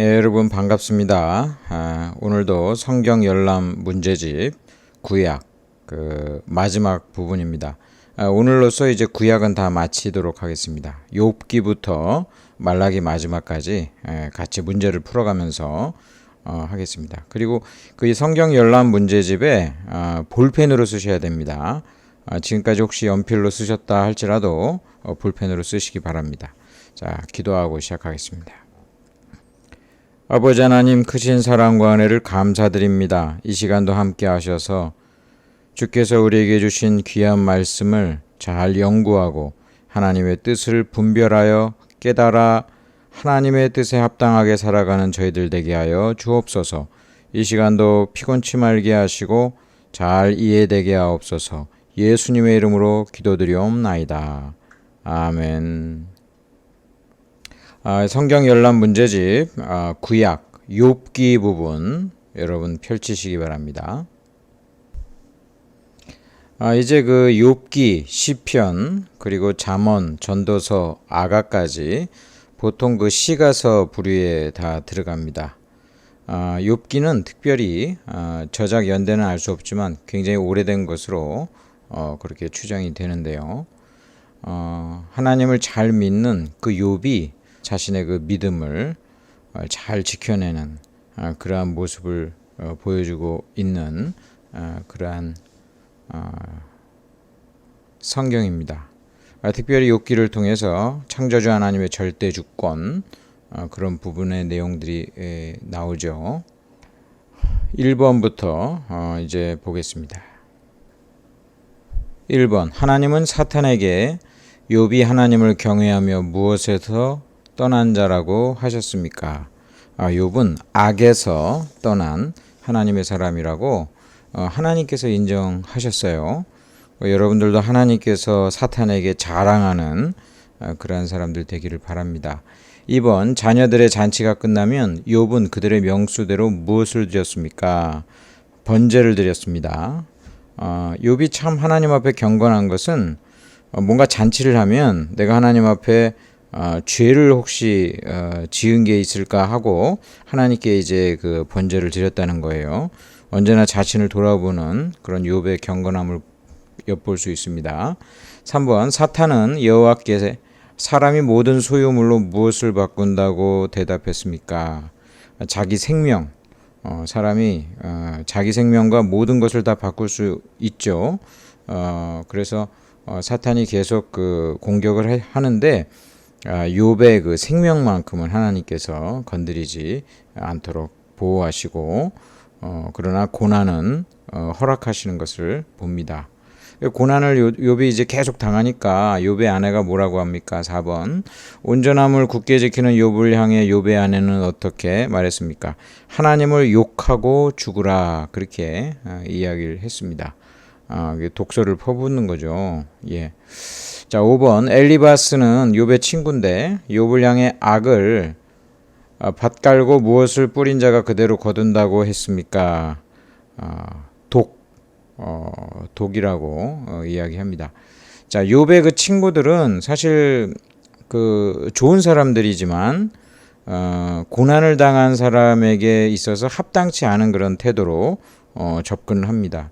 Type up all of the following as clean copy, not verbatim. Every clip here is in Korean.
예, 여러분 반갑습니다. 오늘도 성경 열람 문제집 구약 마지막 부분입니다. 오늘로써 이제 구약은 다 마치도록 하겠습니다. 욥기부터 말라기 마지막까지 같이 문제를 풀어가면서 하겠습니다. 그리고 그 성경 열람 문제집에 볼펜으로 쓰셔야 됩니다. 지금까지 혹시 연필로 쓰셨다 할지라도 볼펜으로 쓰시기 바랍니다. 자, 기도하고 시작하겠습니다. 아버지 하나님, 크신 사랑과 은혜를 감사드립니다. 이 시간도 함께 하셔서 주께서 우리에게 주신 귀한 말씀을 잘 연구하고 하나님의 뜻을 분별하여 깨달아 하나님의 뜻에 합당하게 살아가는 저희들 되게 하여 주옵소서. 이 시간도 피곤치 말게 하시고 잘 이해되게 하옵소서. 예수님의 이름으로 기도드리옵나이다. 아멘. 성경 열람 문제집 구약 욥기 부분 여러분 펼치시기 바랍니다. 이제 그 욥기, 시편, 그리고 잠언, 전도서, 아가까지 보통 그 시가서 부류에 다 들어갑니다. 욥기는 특별히 저작 연대는 알 수 없지만 굉장히 오래된 것으로 그렇게 추정이 되는데요. 하나님을 잘 믿는 그 욥이 자신의 그 믿음을 잘 지켜내는 그러한 모습을 보여주고 있는 그러한 성경입니다. 특별히 욥기를 통해서 창조주 하나님의 절대 주권 그런 부분의 내용들이 나오죠. 1번부터 이제 보겠습니다. 1번, 하나님은 사탄에게 욥이 하나님을 경외하며 무엇에서 떠난 자라고 하셨습니까? 욥은 악에서 떠난 하나님의 사람이라고 하나님께서 인정하셨어요. 여러분들도 하나님께서 사탄에게 자랑하는 그러한 사람들 되기를 바랍니다. 2번, 자녀들의 잔치가 끝나면 욥은 그들의 명수대로 무엇을 드렸습니까? 번제를 드렸습니다. 욥이 참 하나님 앞에 경건한 것은 뭔가 잔치를 하면 내가 하나님 앞에 죄를 혹시 지은 게 있을까 하고 하나님께 이제 그 번제를 드렸다는 거예요. 언제나 자신을 돌아보는 그런 욥의 경건함을 엿볼 수 있습니다. 3번, 사탄은 여호와께 사람이 모든 소유물로 무엇을 바꾼다고 대답했습니까? 자기 생명. 사람이 자기 생명과 모든 것을 다 바꿀 수 있죠. 그래서 사탄이 계속 그 공격을 하는데 욥의 그 생명만큼은 하나님께서 건드리지 않도록 보호하시고 그러나 고난은 허락하시는 것을 봅니다. 고난을 욥이 이제 계속 당하니까 욥의 아내가 뭐라고 합니까? 4번, 온전함을 굳게 지키는 욥을 향해 욥의 아내는 어떻게 말했습니까? 하나님을 욕하고 죽으라, 그렇게 이야기를 했습니다. 독소를 퍼붓는 거죠. 예. 자, 5번, 엘리바스는 욥의 친구인데 욥을 향해 악을 밭 갈고 무엇을 뿌린 자가 그대로 거둔다고 했습니까? 독이라고 이야기합니다. 자, 욥의 그 친구들은 사실 그 좋은 사람들이지만 고난을 당한 사람에게 있어서 합당치 않은 그런 태도로 접근을 합니다.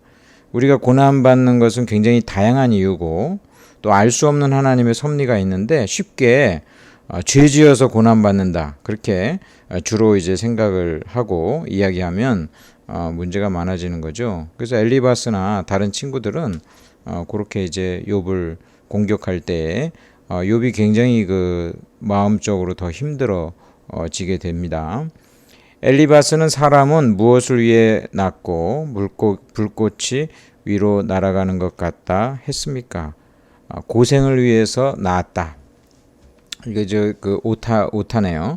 우리가 고난받는 것은 굉장히 다양한 이유고 또 알 수 없는 하나님의 섭리가 있는데 쉽게 죄 지어서 고난받는다, 그렇게 주로 이제 생각을 하고 이야기하면 문제가 많아지는 거죠. 그래서 엘리바스나 다른 친구들은 그렇게 이제 욥을 공격할 때에 욥이 굉장히 그 마음적으로 더 힘들어지게 됩니다. 엘리바스는 사람은 무엇을 위해 낳고 불꽃이 위로 날아가는 것 같다 했습니까? 고생을 위해서 낳았다. 이게 그 오타네요.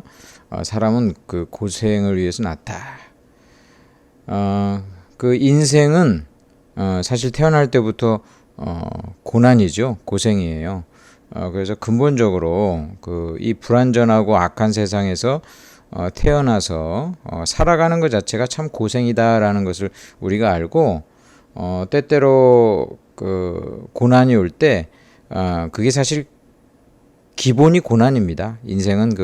사람은 그 고생을 위해서 낳았다. 그 인생은 사실 태어날 때부터 고난이죠. 고생이에요. 그래서 근본적으로 이 불완전하고 악한 세상에서 태어나서 살아가는 것 자체가 참 고생이다라는 것을 우리가 알고 때때로 그 고난이 올 때 그게 사실 기본이 고난입니다. 인생은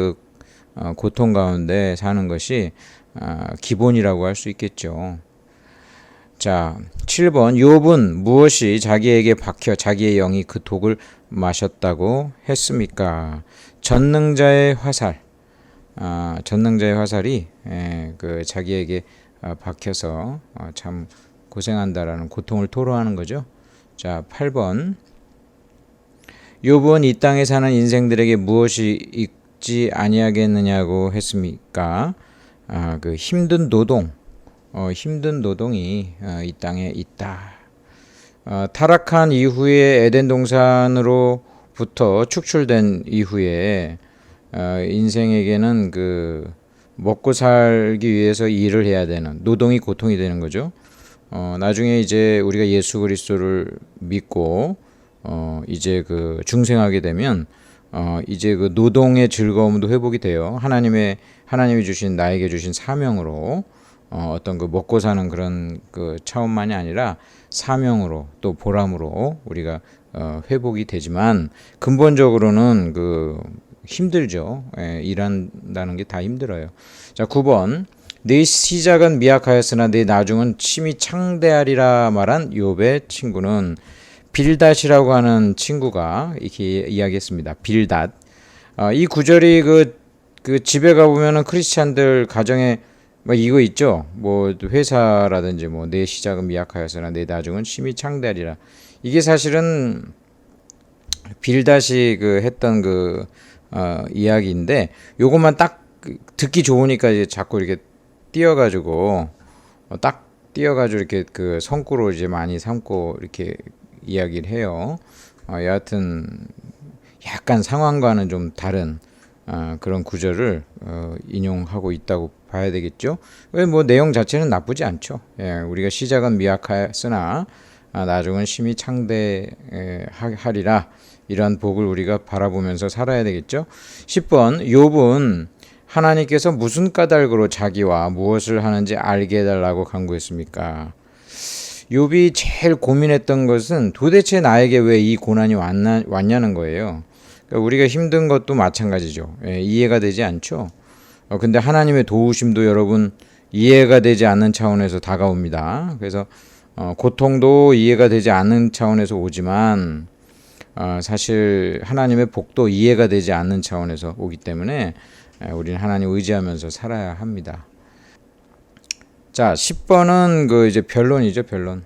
고통 가운데 사는 것이 기본이라고 할 수 있겠죠. 자, 7번 욥은 무엇이 자기에게 박혀 자기의 영이 그 독을 마셨다고 했습니까? 전능자의 화살. 전능자의 화살이 그 자기에게 박혀서 참 고생한다라는 고통을 토로하는 거죠. 자, 8번 욥은 이 땅에 사는 인생들에게 무엇이 있지 아니하겠느냐고 했습니까? 그 힘든 노동. 힘든 노동이 이 땅에 있다. 타락한 이후에 에덴 동산으로부터 축출된 이후에 인생에게는 그 먹고 살기 위해서 일을 해야 되는 노동이 고통이 되는 거죠. 나중에 이제 우리가 예수 그리스도를 믿고 이제 그 중생하게 되면 이제 그 노동의 즐거움도 회복이 돼요. 하나님이 주신 나에게 주신 사명으로 어떤 그 먹고 사는 그런 그 차원만이 아니라 사명으로 또 보람으로 우리가 회복이 되지만 근본적으로는 그 힘들죠. 일한다는 게 다 힘들어요. 자, 9번 네 시작은 미약하였으나 네 나중은 심히 창대하리라 말한 욥의 친구는 빌닷이라고 하는 친구가 이렇게 이야기했습니다. 빌닷. 이 구절이 그 집에 가보면은 크리스찬들 가정에 뭐 이거 있죠. 뭐 회사라든지 뭐 내 시작은 미약하였으나 내 나중은 심히 창대하리라. 이게 사실은 빌닷이 그 했던 그 이야기인데 요것만 딱 듣기 좋으니까 이제 자꾸 이렇게 띄어가지고 이렇게 그 성구로 이제 많이 삼고 이렇게 이야기를 해요. 여하튼 약간 상황과는 좀 다른 그런 구절을 인용하고 있다고 봐야 되겠죠. 왜 뭐 내용 자체는 나쁘지 않죠. 우리가 시작은 미약하였으나 나중은 심히 창대하리라. 이러한 복을 우리가 바라보면서 살아야 되겠죠. 10번 욥은 하나님께서 무슨 까닭으로 자기와 무엇을 하는지 알게 해달라고 간구했습니까? 욥이 제일 고민했던 것은 도대체 나에게 왜 이 고난이 왔냐는 거예요. 그러니까 우리가 힘든 것도 마찬가지죠. 이해가 되지 않죠. 근데 하나님의 도우심도 여러분 이해가 되지 않는 차원에서 다가옵니다. 그래서 고통도 이해가 되지 않는 차원에서 오지만 사실 하나님의 복도 이해가 되지 않는 차원에서 오기 때문에 우리는 하나님 의지하면서 살아야 합니다. 자, 10번은 그 이제 변론이죠, 변론.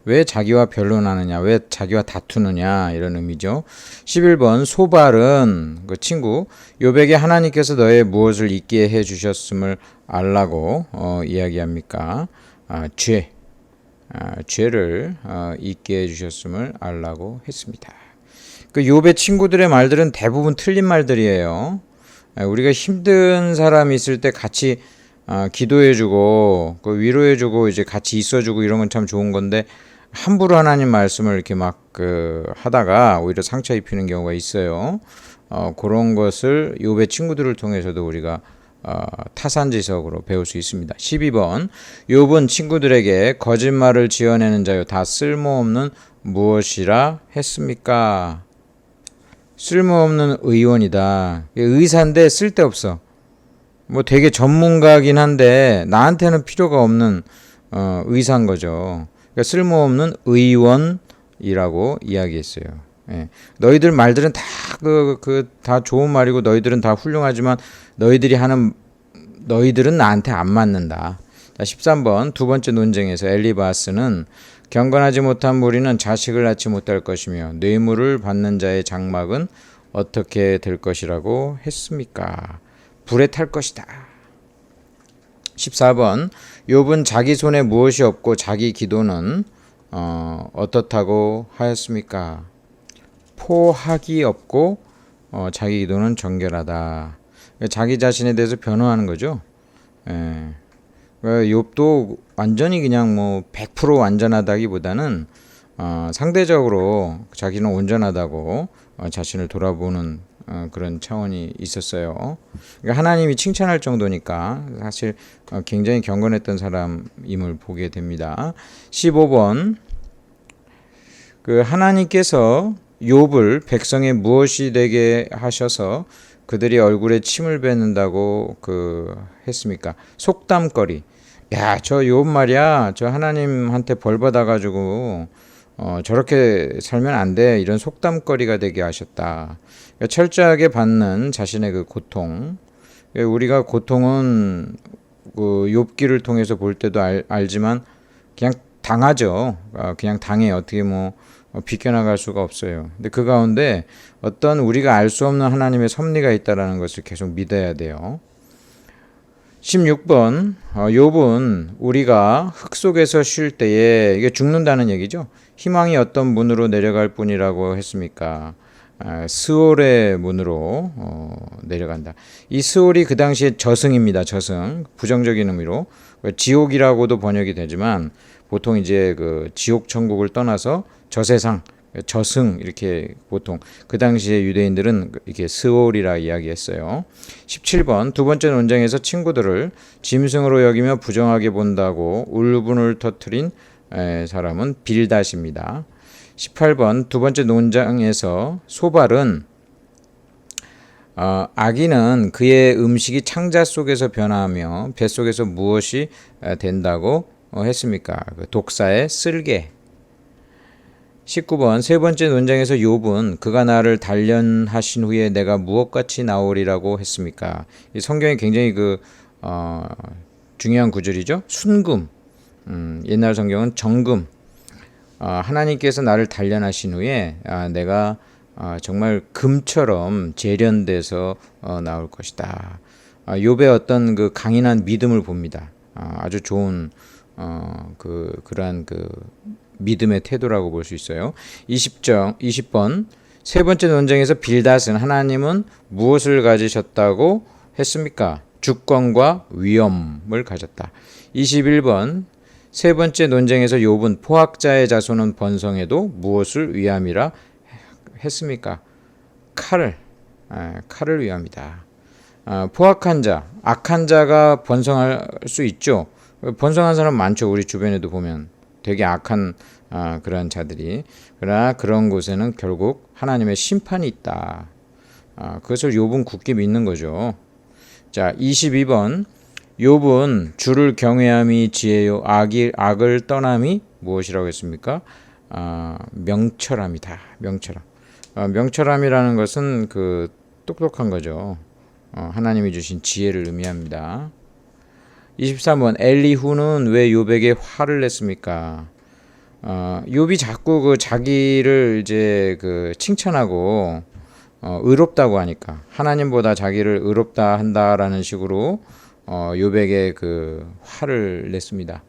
왜 자기와 변론하느냐, 왜 자기와 다투느냐 이런 의미죠. 11번 소발은 그 친구 욥에게 하나님께서 너의 무엇을 잊게 해 주셨음을 알라고 이야기합니까? 죄를 잊게 해 주셨음을 알라고 했습니다. 그 욥의 친구들의 말들은 대부분 틀린 말들이에요. 우리가 힘든 사람이 있을 때 같이 기도해주고 그 위로해주고 이제 같이 있어주고 이런 건 참 좋은 건데 함부로 하나님 말씀을 이렇게 막 하다가 오히려 상처 입히는 경우가 있어요. 그런 것을 욥의 친구들을 통해서도 우리가 타산지석으로 배울 수 있습니다. 12번 욥은 친구들에게 거짓말을 지어내는 자요 다 쓸모없는 무엇이라 했습니까? 쓸모없는 의원이다. 의사인데 쓸데없어. 뭐 되게 전문가긴 한데 나한테는 필요가 없는 의사인 거죠. 그러니까 쓸모없는 의원이라고 이야기했어요. 너희들 말들은 다 다 좋은 말이고 너희들은 다 훌륭하지만 너희들은 나한테 안 맞는다. 자, 13번 두 번째 논쟁에서 엘리바스는 경건하지 못한 무리는 자식을 낳지 못할 것이며 뇌물을 받는 자의 장막은 어떻게 될 것이라고 했습니까? 불에 탈 것이다. 14번 욥은 자기 손에 무엇이 없고 자기 기도는 어떻다고 하였습니까? 포학이 없고 자기 기도는 정결하다. 자기 자신에 대해서 변호하는 거죠. 욥도 완전히 그냥 뭐 100% 완전하다기보다는 상대적으로 자기는 온전하다고 자신을 돌아보는 그런 차원이 있었어요. 그러니까 하나님이 칭찬할 정도니까 사실 굉장히 경건했던 사람임을 보게 됩니다. 15번 그 하나님께서 욥을 백성의 무엇이 되게 하셔서 그들이 얼굴에 침을 뱉는다고 했습니까? 속담거리. 야, 저 욥 말이야. 저 하나님한테 벌 받아가지고 저렇게 살면 안 돼. 이런 속담거리가 되게 하셨다. 그러니까 철저하게 받는 자신의 그 고통. 우리가 고통은 그 욥기를 통해서 볼 때도 알지만 그냥 당하죠. 그냥 당해. 어떻게 비껴나갈 수가 없어요. 근데 그 가운데 어떤 우리가 알 수 없는 하나님의 섭리가 있다라는 것을 계속 믿어야 돼요. 16번 욥은 우리가 흙 속에서 쉴 때에 이게 죽는다는 얘기죠. 희망이 어떤 문으로 내려갈 뿐이라고 했습니까? 스올의 문으로 내려간다. 이 스올이 그 당시에 저승입니다. 저승. 부정적인 의미로 지옥이라고도 번역이 되지만 보통 이제 그 지옥 천국을 떠나서 저세상, 저승 이렇게 보통 그 당시에 유대인들은 이렇게 스올이라 이야기했어요. 17번 두 번째 논쟁에서 친구들을 짐승으로 여기며 부정하게 본다고 울분을 터뜨린 사람은 빌닷입니다. 18번 두 번째 논쟁에서 소발은 아기는 그의 음식이 창자 속에서 변화하며 뱃속에서 무엇이 된다고 했습니까? 독사의 쓸개. 19번 세 번째 논쟁에서 욥은 그가 나를 단련하신 후에 내가 무엇같이 나오리라고 했습니까? 이 성경이 굉장히 중요한 구절이죠. 순금. 옛날 성경은 정금. 하나님께서 나를 단련하신 후에 내가 정말 금처럼 재련돼서 나올 것이다. 욥의 어떤 그 강인한 믿음을 봅니다. 아주 좋은 그러한 믿음의 태도라고 볼 수 있어요. 20번 세 번째 논쟁에서 빌닷은 하나님은 무엇을 가지셨다고 했습니까? 주권과 위엄을 가졌다. 21번 세 번째 논쟁에서 욥은 포악자의 자손은 번성해도 무엇을 위함이라 했습니까? 칼을 위함이다. 포악한 자, 악한 자가 번성할 수 있죠. 번성한 사람 많죠. 우리 주변에도 보면 되게 악한 그런 자들이. 그러나 그런 곳에는 결국 하나님의 심판이 있다. 그것을 욥은 굳게 믿는 거죠. 자, 22번 욥은 주를 경외함이 지혜요 악을 떠남이 무엇이라고 했습니까? 명철함이다. 명철함이라는 것은 똑똑한 거죠. 하나님이 주신 지혜를 의미합니다. 23번 엘리후는 왜 욥에게 화를 냈습니까? 욥이 자꾸 자기를 이제 칭찬하고 의롭다고 하니까 하나님보다 자기를 의롭다 한다라는 식으로 욥에게 화를 냈습니다.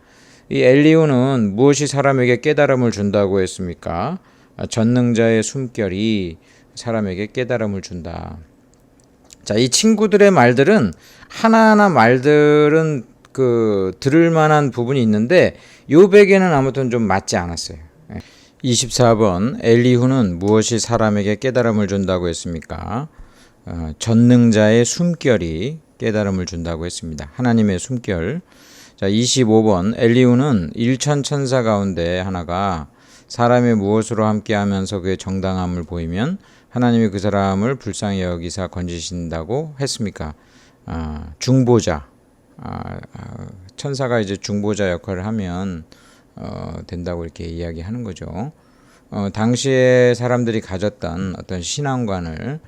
이 엘리후는 무엇이 사람에게 깨달음을 준다고 했습니까? 전능자의 숨결이 사람에게 깨달음을 준다. 자, 이 친구들의 말들은 하나하나 말들은 들을 만한 부분이 있는데 욥에게는 아무튼 좀 맞지 않았어요. 24번 엘리후는 무엇이 사람에게 깨달음을 준다고 했습니까? 전능자의 숨결이 깨달음을 준다고 했습니다. 하나님의 숨결. 자, 25번 엘리후는 일천 천사 가운데 하나가 사람의 무엇으로 함께하면서 그의 정당함을 보이면 하나님이 그 사람을 불쌍히 여기사 건지신다고 했습니까? 중보자. 천사가 이제 중보자 역할을 하면 된다고 이렇게 이야기하는 거죠. 당시에 사람들이 가졌던 어떤 신앙관을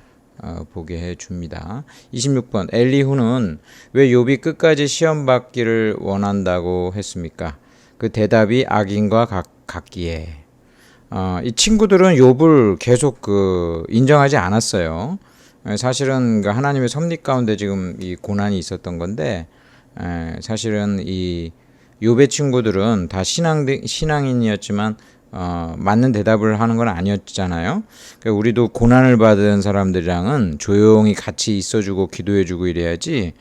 보게 해줍니다. 26번 엘리후는 왜 욥이 끝까지 시험 받기를 원한다고 했습니까? 그 대답이 악인과 같기에. 이 친구들은 욥을 계속 인정하지 않았어요. 사실은 하나님의 섭리 가운데 지금 이 고난이 있었던 건데 사실은 이 욥의 친구들은 다 신앙인이었지만 맞는 대답을 하는 건 아니었잖아요. 그러니까 우리도 고난을 받은 사람들이랑은 조용히 같이 있어주고 기도해주고 이래야지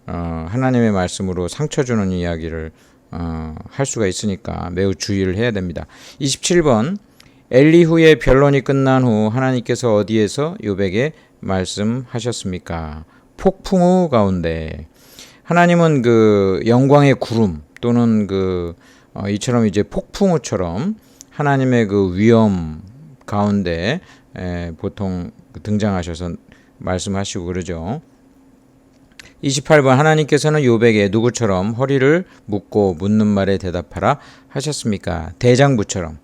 하나님의 말씀으로 상처 주는 이야기를 할 수가 있으니까 매우 주의를 해야 됩니다. 27번 엘리후의 변론이 끝난 후 하나님께서 어디에서 욥에게 말씀하셨습니까? 폭풍우 가운데. 하나님은 영광의 구름 또는 이처럼 이제 폭풍우처럼 하나님의 위엄 가운데 보통 등장하셔서 말씀하시고 그러죠. 28번 하나님께서는 욥에게 누구처럼 허리를 묶고 묻는 말에 대답하라 하셨습니까? 대장부처럼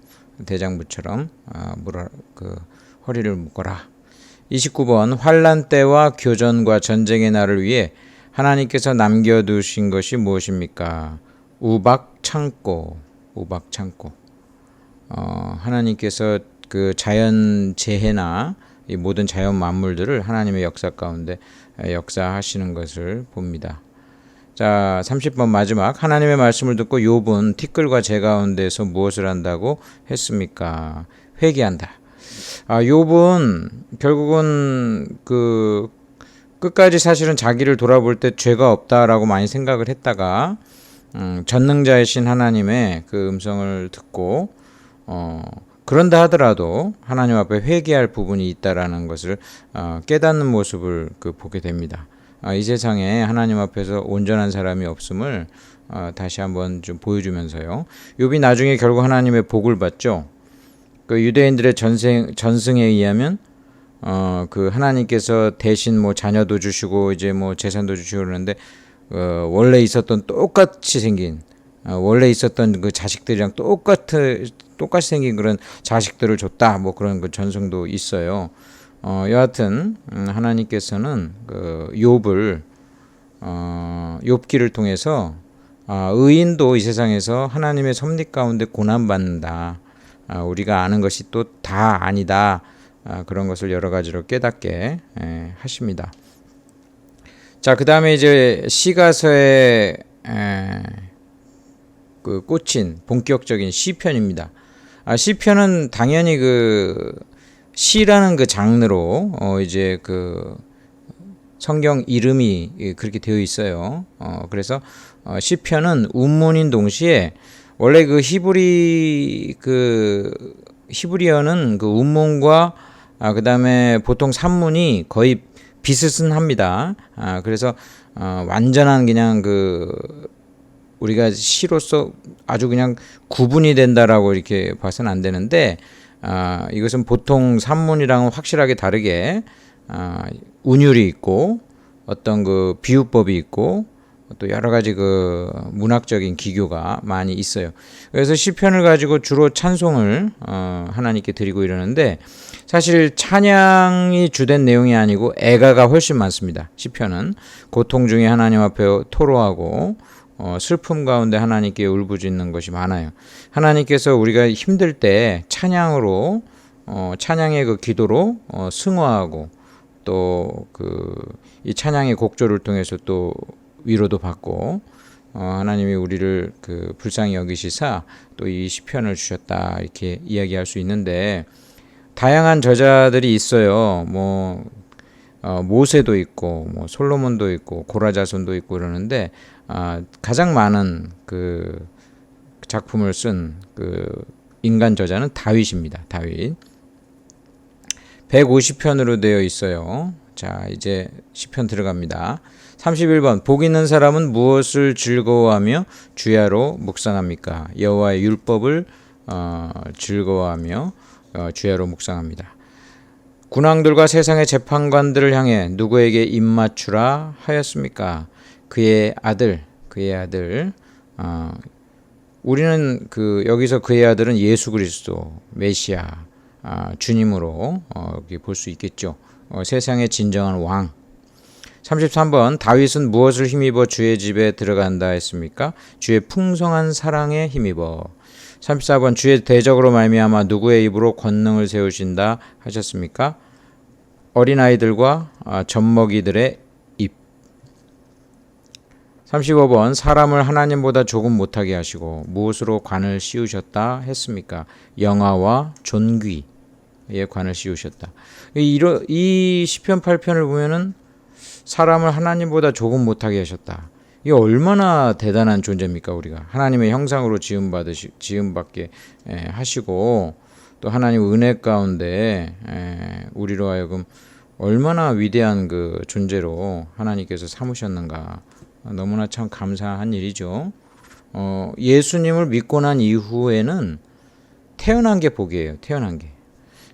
허리를 묶어라. 29번 환난 때와 교전과 전쟁의 날을 위해 하나님께서 남겨두신 것이 무엇입니까? 우박 창고. 하나님께서 그 자연 재해나 이 모든 자연 만물들을 하나님의 역사 가운데 역사하시는 것을 봅니다. 자, 30번 마지막. 하나님의 말씀을 듣고 욥은 티끌과 재 가운데서 무엇을 한다고 했습니까? 회개한다. 욥은 결국은 그 끝까지 사실은 자기를 돌아볼 때 죄가 없다라고 많이 생각을 했다가 전능자이신 하나님의 그 음성을 듣고 그런다 하더라도 하나님 앞에 회개할 부분이 있다라는 것을 깨닫는 모습을 보게 됩니다. 이 세상에 하나님 앞에서 온전한 사람이 없음을 다시 한번 좀 보여주면서요. 욥이 나중에 결국 하나님의 복을 받죠. 그 유대인들의 전승에 의하면 그 하나님께서 대신 뭐 자녀도 주시고 이제 뭐 재산도 주시고 그러는데 원래 있었던 똑같이 생긴 원래 있었던 그 자식들이랑 똑같이 생긴 그런 자식들을 줬다. 뭐 그런 그 전승도 있어요. 여하튼 하나님께서는 그 욥을 욥기를 통해서 의인도 이 세상에서 하나님의 섭리 가운데 고난 받는다. 우리가 아는 것이 또 다 아니다. 그런 것을 여러 가지로 깨닫게 하십니다. 자, 그 다음에 이제 시가서에 그 꽂힌 본격적인 시편입니다. 시편은 당연히 그 시라는 그 장르로 이제 그 성경 이름이 그렇게 되어 있어요. 그래서 시편은 운문인 동시에 원래 그 히브리어는 그 운문과 그다음에 보통 산문이 거의 비슷합니다. 그래서 완전한 그냥 우리가 시로서 아주 그냥 구분이 된다라고 이렇게 봐서는 안 되는데 이것은 보통 산문이랑은 확실하게 다르게 운율이 있고 어떤 그 비유법이 있고 또 여러 가지 그 문학적인 기교가 많이 있어요. 그래서 시편을 가지고 주로 찬송을 하나님께 드리고 이러는데 사실 찬양이 주된 내용이 아니고 애가가 훨씬 많습니다. 시편은 고통 중에 하나님 앞에 토로하고 슬픔 가운데 하나님께 울부짖는 것이 많아요. 하나님께서 우리가 힘들 때 찬양으로 찬양의 그 기도로 승화하고 또 이 찬양의 곡조를 통해서 또 위로도 받고 하나님이 우리를 불쌍히 여기시사 또 이 시편을 주셨다 이렇게 이야기할 수 있는데 다양한 저자들이 있어요. 모세도 있고 솔로몬도 있고 고라자손도 있고 그러는데 가장 많은 그 작품을 쓴 인간 저자는 다윗입니다. 다윗 150편으로 되어 있어요. 자, 이제 시편 들어갑니다. 31번 복 있는 사람은 무엇을 즐거워하며 주야로 묵상합니까? 여호와의 율법을 즐거워하며 주야로 묵상합니다. 군왕들과 세상의 재판관들을 향해 누구에게 입맞추라 하였습니까? 그의 아들. 우리는 여기서 그의 아들은 예수 그리스도 메시아 주님으로 볼 수 있겠죠. 세상의 진정한 왕. 33번 다윗은 무엇을 힘입어 주의 집에 들어간다 했습니까? 주의 풍성한 사랑에 힘입어. 34번 주의 대적으로 말미암아 누구의 입으로 권능을 세우신다 하셨습니까? 어린아이들과 젖먹이들의 입. 35번 사람을 하나님보다 조금 못하게 하시고 무엇으로 관을 씌우셨다 했습니까? 영화와 존귀에 관을 씌우셨다. 이 시편 8편을 보면은 사람을 하나님보다 조금 못하게 하셨다. 이게 얼마나 대단한 존재입니까? 우리가 하나님의 형상으로 지음받게 하시고 또 하나님 은혜 가운데 우리로 하여금 얼마나 위대한 그 존재로 하나님께서 삼으셨는가. 너무나 참 감사한 일이죠. 예수님을 믿고 난 이후에는 태어난 게 복이에요. 태어난 게.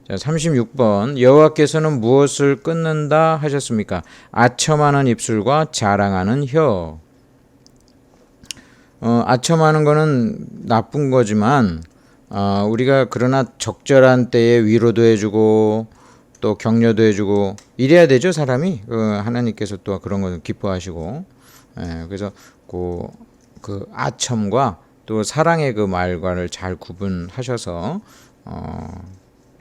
자, 36번 여호와께서는 무엇을 끊는다 하셨습니까? 아첨하는 입술과 자랑하는 혀. 아첨하는 거는 나쁜 거지만 우리가 그러나 적절한 때에 위로도 해주고 또 격려도 해주고 이래야 되죠. 사람이 하나님께서 또 그런 거 기뻐하시고 그래서 그 아첨과 또 사랑의 그 말과를 잘 구분하셔서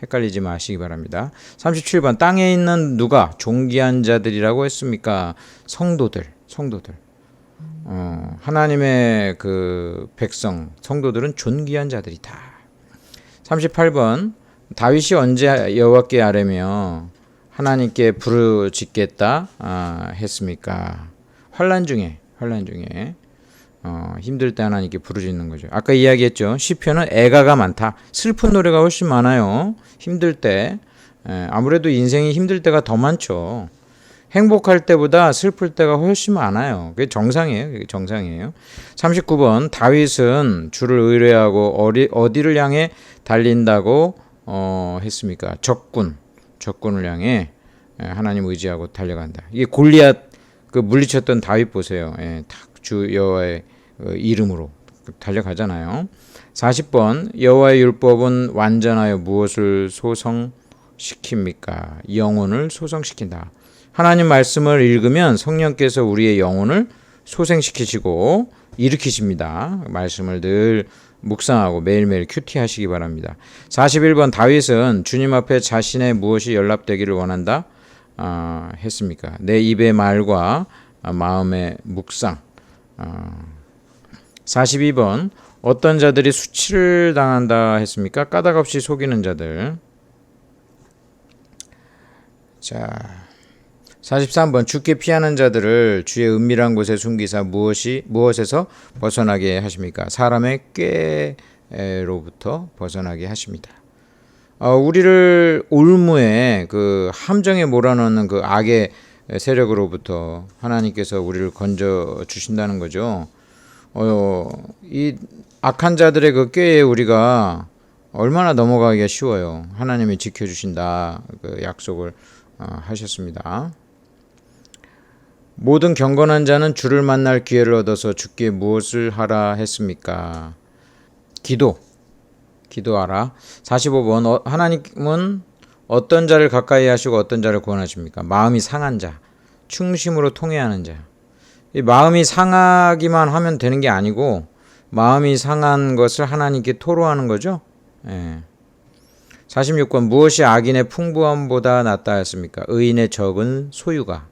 헷갈리지 마시기 바랍니다. 37번 땅에 있는 누가 존귀한 자들이라고 했습니까? 성도들. 하나님의 그 백성, 성도들은 존귀한 자들이다. 38번 다윗이 언제 여호와께 아뢰며 하나님께 부르짖겠다 했습니까? 환난 중에 힘들 때 하나님께 부르짖는 거죠. 아까 이야기했죠. 시편은 애가가 많다. 슬픈 노래가 훨씬 많아요. 힘들 때 아무래도 인생이 힘들 때가 더 많죠. 행복할 때보다 슬플 때가 훨씬 많아요. 그게 정상이에요. 39번 다윗은 주를 의뢰하고 어디를 향해 달린다고 했습니까? 적군을 향해 하나님 의지하고 달려간다. 이게 골리앗 그 물리쳤던 다윗 보세요. 주 여호와의 이름으로 달려가잖아요. 40번 여호와의 율법은 완전하여 무엇을 소성시킵니까? 영혼을 소성시킨다. 하나님 말씀을 읽으면 성령께서 우리의 영혼을 소생시키시고 일으키십니다. 말씀을 늘 묵상하고 매일매일 큐티하시기 바랍니다. 41번 다윗은 주님 앞에 자신의 무엇이 연락되기를 원한다 했습니까? 내 입의 말과 마음의 묵상. 42번 어떤 자들이 수치를 당한다 했습니까? 까닭없이 속이는 자들. 자, 43번 주께 피하는 자들을 주의 은밀한 곳에 숨기사 무엇에서 벗어나게 하십니까? 사람의 꾀로부터 벗어나게 하십니다. 우리를 올무에 그 함정에 몰아넣는 그 악의 세력으로부터 하나님께서 우리를 건져 주신다는 거죠. 이 악한 자들의 그 꾀에 우리가 얼마나 넘어가기가 쉬워요. 하나님이 지켜주신다 그 약속을 하셨습니다. 모든 경건한 자는 주를 만날 기회를 얻어서 주께 무엇을 하라 했습니까? 기도하라. 45번 하나님은 어떤 자를 가까이 하시고 어떤 자를 구원하십니까? 마음이 상한 자, 충심으로 통회하는 자. 이 마음이 상하기만 하면 되는 게 아니고 마음이 상한 것을 하나님께 토로하는 거죠. 46번 무엇이 악인의 풍부함보다 낫다 했습니까? 의인의 적은 소유가.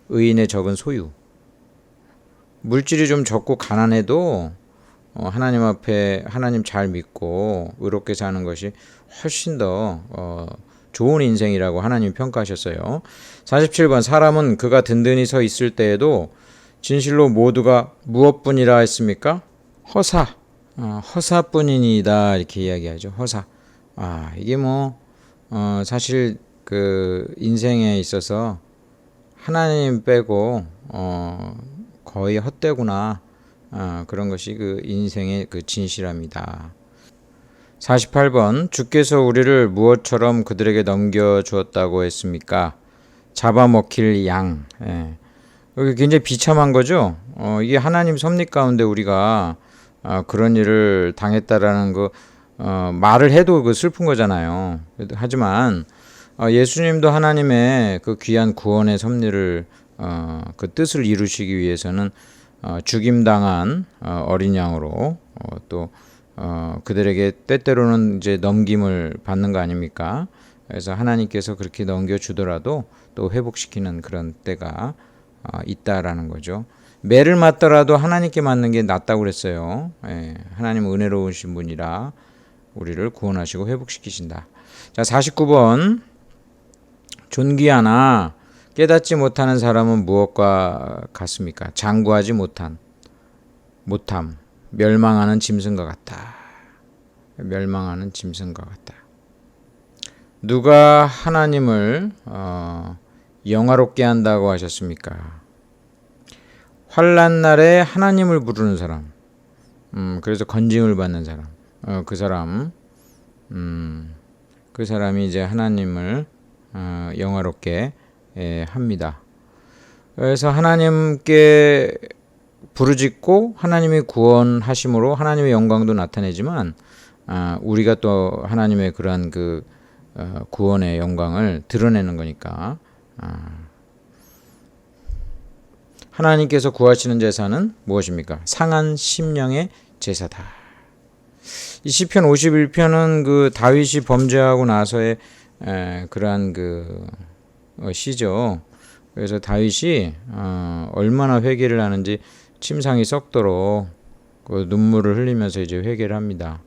의인의 적은 소유. 물질이 좀 적고 가난해도 하나님 앞에 하나님 잘 믿고 의롭게 사는 것이 훨씬 더 좋은 인생이라고 하나님이 평가하셨어요. 47번 사람은 그가 든든히 서 있을 때에도 진실로 모두가 무엇뿐이라 했습니까? 허사뿐이니이다 이렇게 이야기하죠. 허사. 이게 사실 그 인생에 있어서 하나님 빼고 거의 헛되구나. 그런 것이 그 인생의 그 진실합니다. 48번 주께서 우리를 무엇처럼 그들에게 넘겨주었다고 했습니까? 잡아먹힐 양. 여기 굉장히 비참한 거죠. 이게 하나님 섭리 가운데 우리가 그런 일을 당했다라는 거 말을 해도 그 슬픈 거잖아요. 하지만 예수님도 하나님의 그 귀한 구원의 섭리를 그 뜻을 이루시기 위해서는 죽임당한 어린 양으로 또 그들에게 때때로는 이제 넘김을 받는 거 아닙니까? 그래서 하나님께서 그렇게 넘겨주더라도 또 회복시키는 그런 때가 있다라는 거죠. 매를 맞더라도 하나님께 맞는 게 낫다고 그랬어요. 하나님은 은혜로우신 분이라 우리를 구원하시고 회복시키신다. 자, 49번 존귀하나 깨닫지 못하는 사람은 무엇과 같습니까? 장구하지 못함, 멸망하는 짐승과 같다. 누가 하나님을 영화롭게 한다고 하셨습니까? 환난 날에 하나님을 부르는 사람, 그래서 건짐을 받는 사람, 그 그 사람이 이제 하나님을 영화롭게 합니다. 그래서 하나님께 부르짖고 하나님이 구원하심으로 하나님의 영광도 나타내지만 우리가 또 하나님의 그러한 그 구원의 영광을 드러내는 거니까 하나님께서 구하시는 제사는 무엇입니까? 상한 심령의 제사다. 이 시편 51편은 그 다윗이 범죄하고 나서의 그러한 그 시죠. 그래서 다윗이 얼마나 회개를 하는지 침상이 썩도록 그 눈물을 흘리면서 이제 회개를 합니다.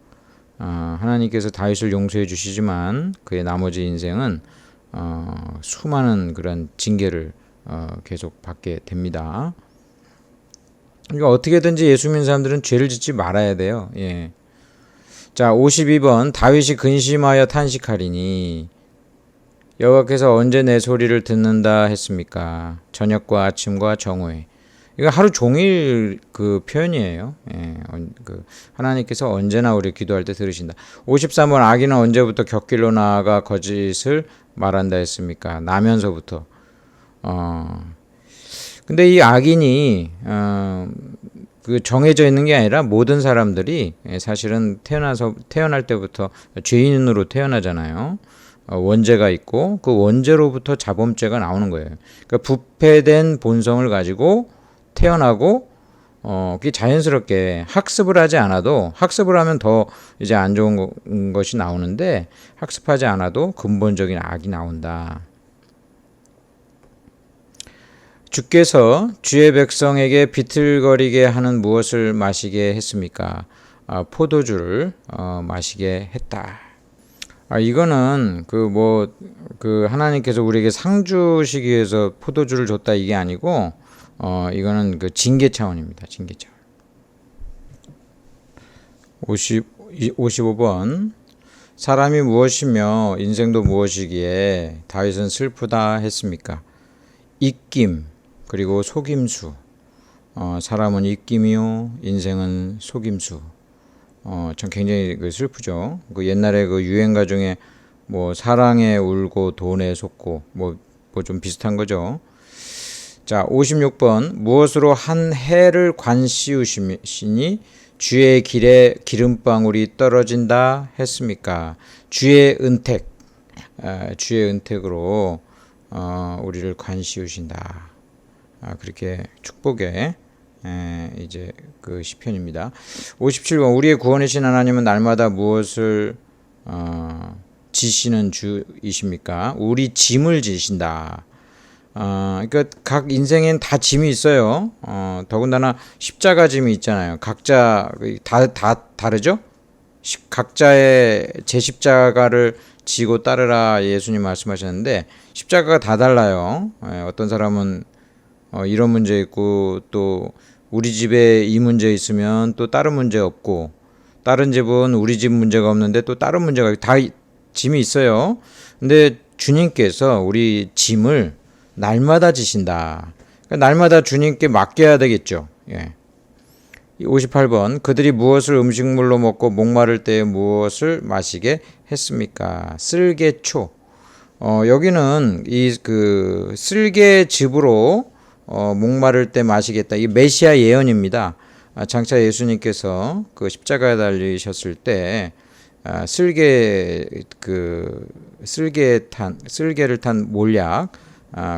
하나님께서 다윗을 용서해 주시지만 그의 나머지 인생은 수많은 그런 징계를 계속 받게 됩니다. 그러니까 어떻게든지 예수 믿는 사람들은 죄를 짓지 말아야 돼요. 예. 자, 52번 다윗이 근심하여 탄식하리니 여호와께서 언제 내 소리를 듣는다 했습니까? 저녁과 아침과 정오에. 이거 하루 종일 그 표현이에요. 예, 그 하나님께서 언제나 우리 기도할 때 들으신다. 53번 악인은 언제부터 곁길로 나아가 거짓을 말한다 했습니까? 나면서부터. 근데 이 악인이 그 정해져 있는 게 아니라 모든 사람들이 사실은 태어날 때부터 죄인으로 태어나잖아요. 원죄가 있고 그 원죄로부터 자범죄가 나오는 거예요. 그러니까 부패된 본성을 가지고 태어나고 그게 자연스럽게 학습을 하지 않아도 학습을 하면 더 이제 안 좋은 것이 나오는데 학습하지 않아도 근본적인 악이 나온다. 주께서 주의 백성에게 비틀거리게 하는 무엇을 마시게 했습니까? 포도주를 마시게 했다. 이거는 그 하나님께서 우리에게 상 주시기 위해서 포도주를 줬다 이게 아니고 이거는 그 징계 차원입니다. 징계 차원. 55번 사람이 무엇이며 인생도 무엇이기에 다윗은 슬프다 했습니까? 입김 그리고 속임수. 사람은 입김이요 인생은 속임수. 참 굉장히 슬프죠. 그 옛날에 그 유행가 중에 뭐 사랑에 울고 돈에 속고 뭐 좀 비슷한 거죠. 자, 56번 무엇으로 한 해를 관씌우시니 주의 길에 기름방울이 떨어진다 했습니까? 주의 은택, 주의 은택으로 우리를 관씌우신다. 그렇게 축복의 이제 그 시편입니다. 57번 우리의 구원이신 하나님은 날마다 무엇을 지시는 주이십니까? 우리 짐을 지신다. 그러니까 각 인생엔 다 짐이 있어요. 더군다나 십자가 짐이 있잖아요. 각자 다 다르죠? 각자의 제 십자가를 지고 따르라 예수님 말씀하셨는데 십자가가 다 달라요. 어떤 사람은 이런 문제 있고 또 우리 집에 이 문제 있으면 또 다른 문제 없고 다른 집은 우리 집 문제가 없는데 또 다른 문제가 다 짐이 있어요. 근데 주님께서 우리 짐을 날마다 지신다. 그러니까 날마다 주님께 맡겨야 되겠죠. 예. 58번 그들이 무엇을 음식물로 먹고 목마를 때에 무엇을 마시게 했습니까? 쓸개초. 여기는 이 그 쓸개즙으로 목마를 때 마시겠다. 이 메시아 예언입니다. 장차 예수님께서 그 십자가에 달리셨을 때 쓸개를 탄 몰약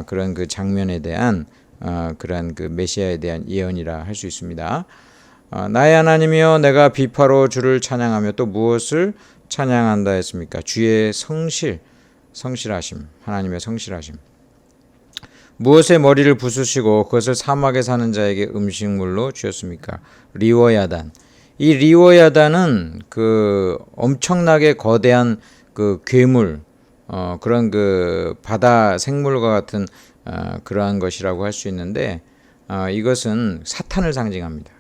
그런 그 장면에 대한 그런 그 메시아에 대한 예언이라 할 수 있습니다. 나의 하나님이여 내가 비파로 주를 찬양하며 또 무엇을 찬양한다 했습니까? 주의 성실하심, 하나님의 성실하심. 무엇의 머리를 부수시고 그것을 사막에 사는 자에게 음식물로 주었습니까? 리워야단. 이 리워야단은 그 엄청나게 거대한 그 괴물, 그런 그 바다 생물과 같은 그러한 것이라고 할 수 있는데 이것은 사탄을 상징합니다.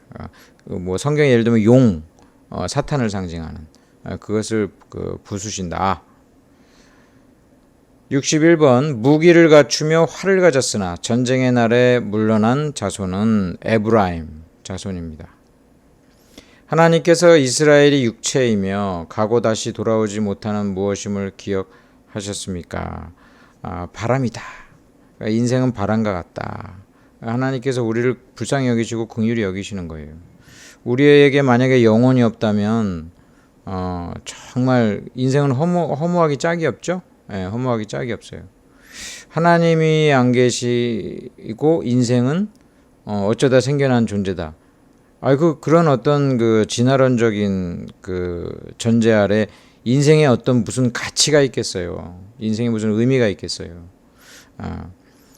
뭐 성경에 예를 들면 용, 사탄을 상징하는 그것을 부수신다. 61번 무기를 갖추며 활을 가졌으나 전쟁의 날에 물러난 자손은 에브라임 자손입니다. 하나님께서 이스라엘이 육체이며 가고 다시 돌아오지 못하는 무엇임을 기억하셨습니까? 바람이다. 인생은 바람과 같다. 하나님께서 우리를 불쌍히 여기시고 긍휼히 여기시는 거예요. 우리에게 만약에 영혼이 없다면 정말 인생은 허무하기 짝이 없죠. 허무하기 짝이 없어요. 하나님이 안 계시고 인생은 어쩌다 생겨난 존재다. 그런 어떤 그 진화론적인 그 전제 아래 인생에 어떤 무슨 가치가 있겠어요. 인생에 무슨 의미가 있겠어요.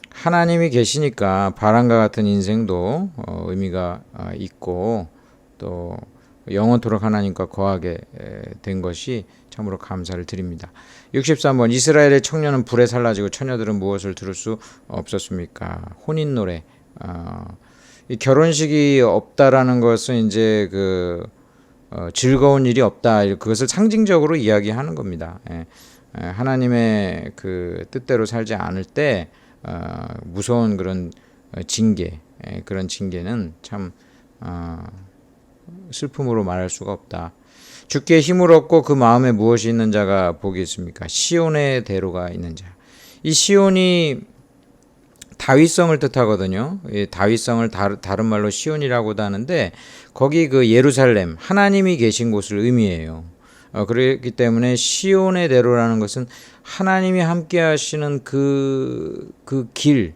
하나님이 계시니까 바람과 같은 인생도 의미가 있고 또 영원토록 하나님과 거하게 된 것이 참으로 감사를 드립니다. 63번 이스라엘의 청년은 불에 살라지고 처녀들은 무엇을 들을 수 없었습니까? 혼인 노래. 이 결혼식이 없다라는 것은 이제 즐거운 일이 없다. 그것을 상징적으로 이야기하는 겁니다. 하나님의 그 뜻대로 살지 않을 때 무서운 그런 징계, 그런 징계는 참 슬픔으로 말할 수가 없다. 주께 힘을 얻고 그 마음에 무엇이 있는 자가 복이 있습니까? 시온의 대로가 있는 자. 이 시온이 다윗성을 뜻하거든요. 다윗성을 다른 말로 시온이라고도 하는데 거기 그 예루살렘 하나님이 계신 곳을 의미해요. 그렇기 때문에 시온의 대로라는 것은 하나님이 함께 하시는 그 길,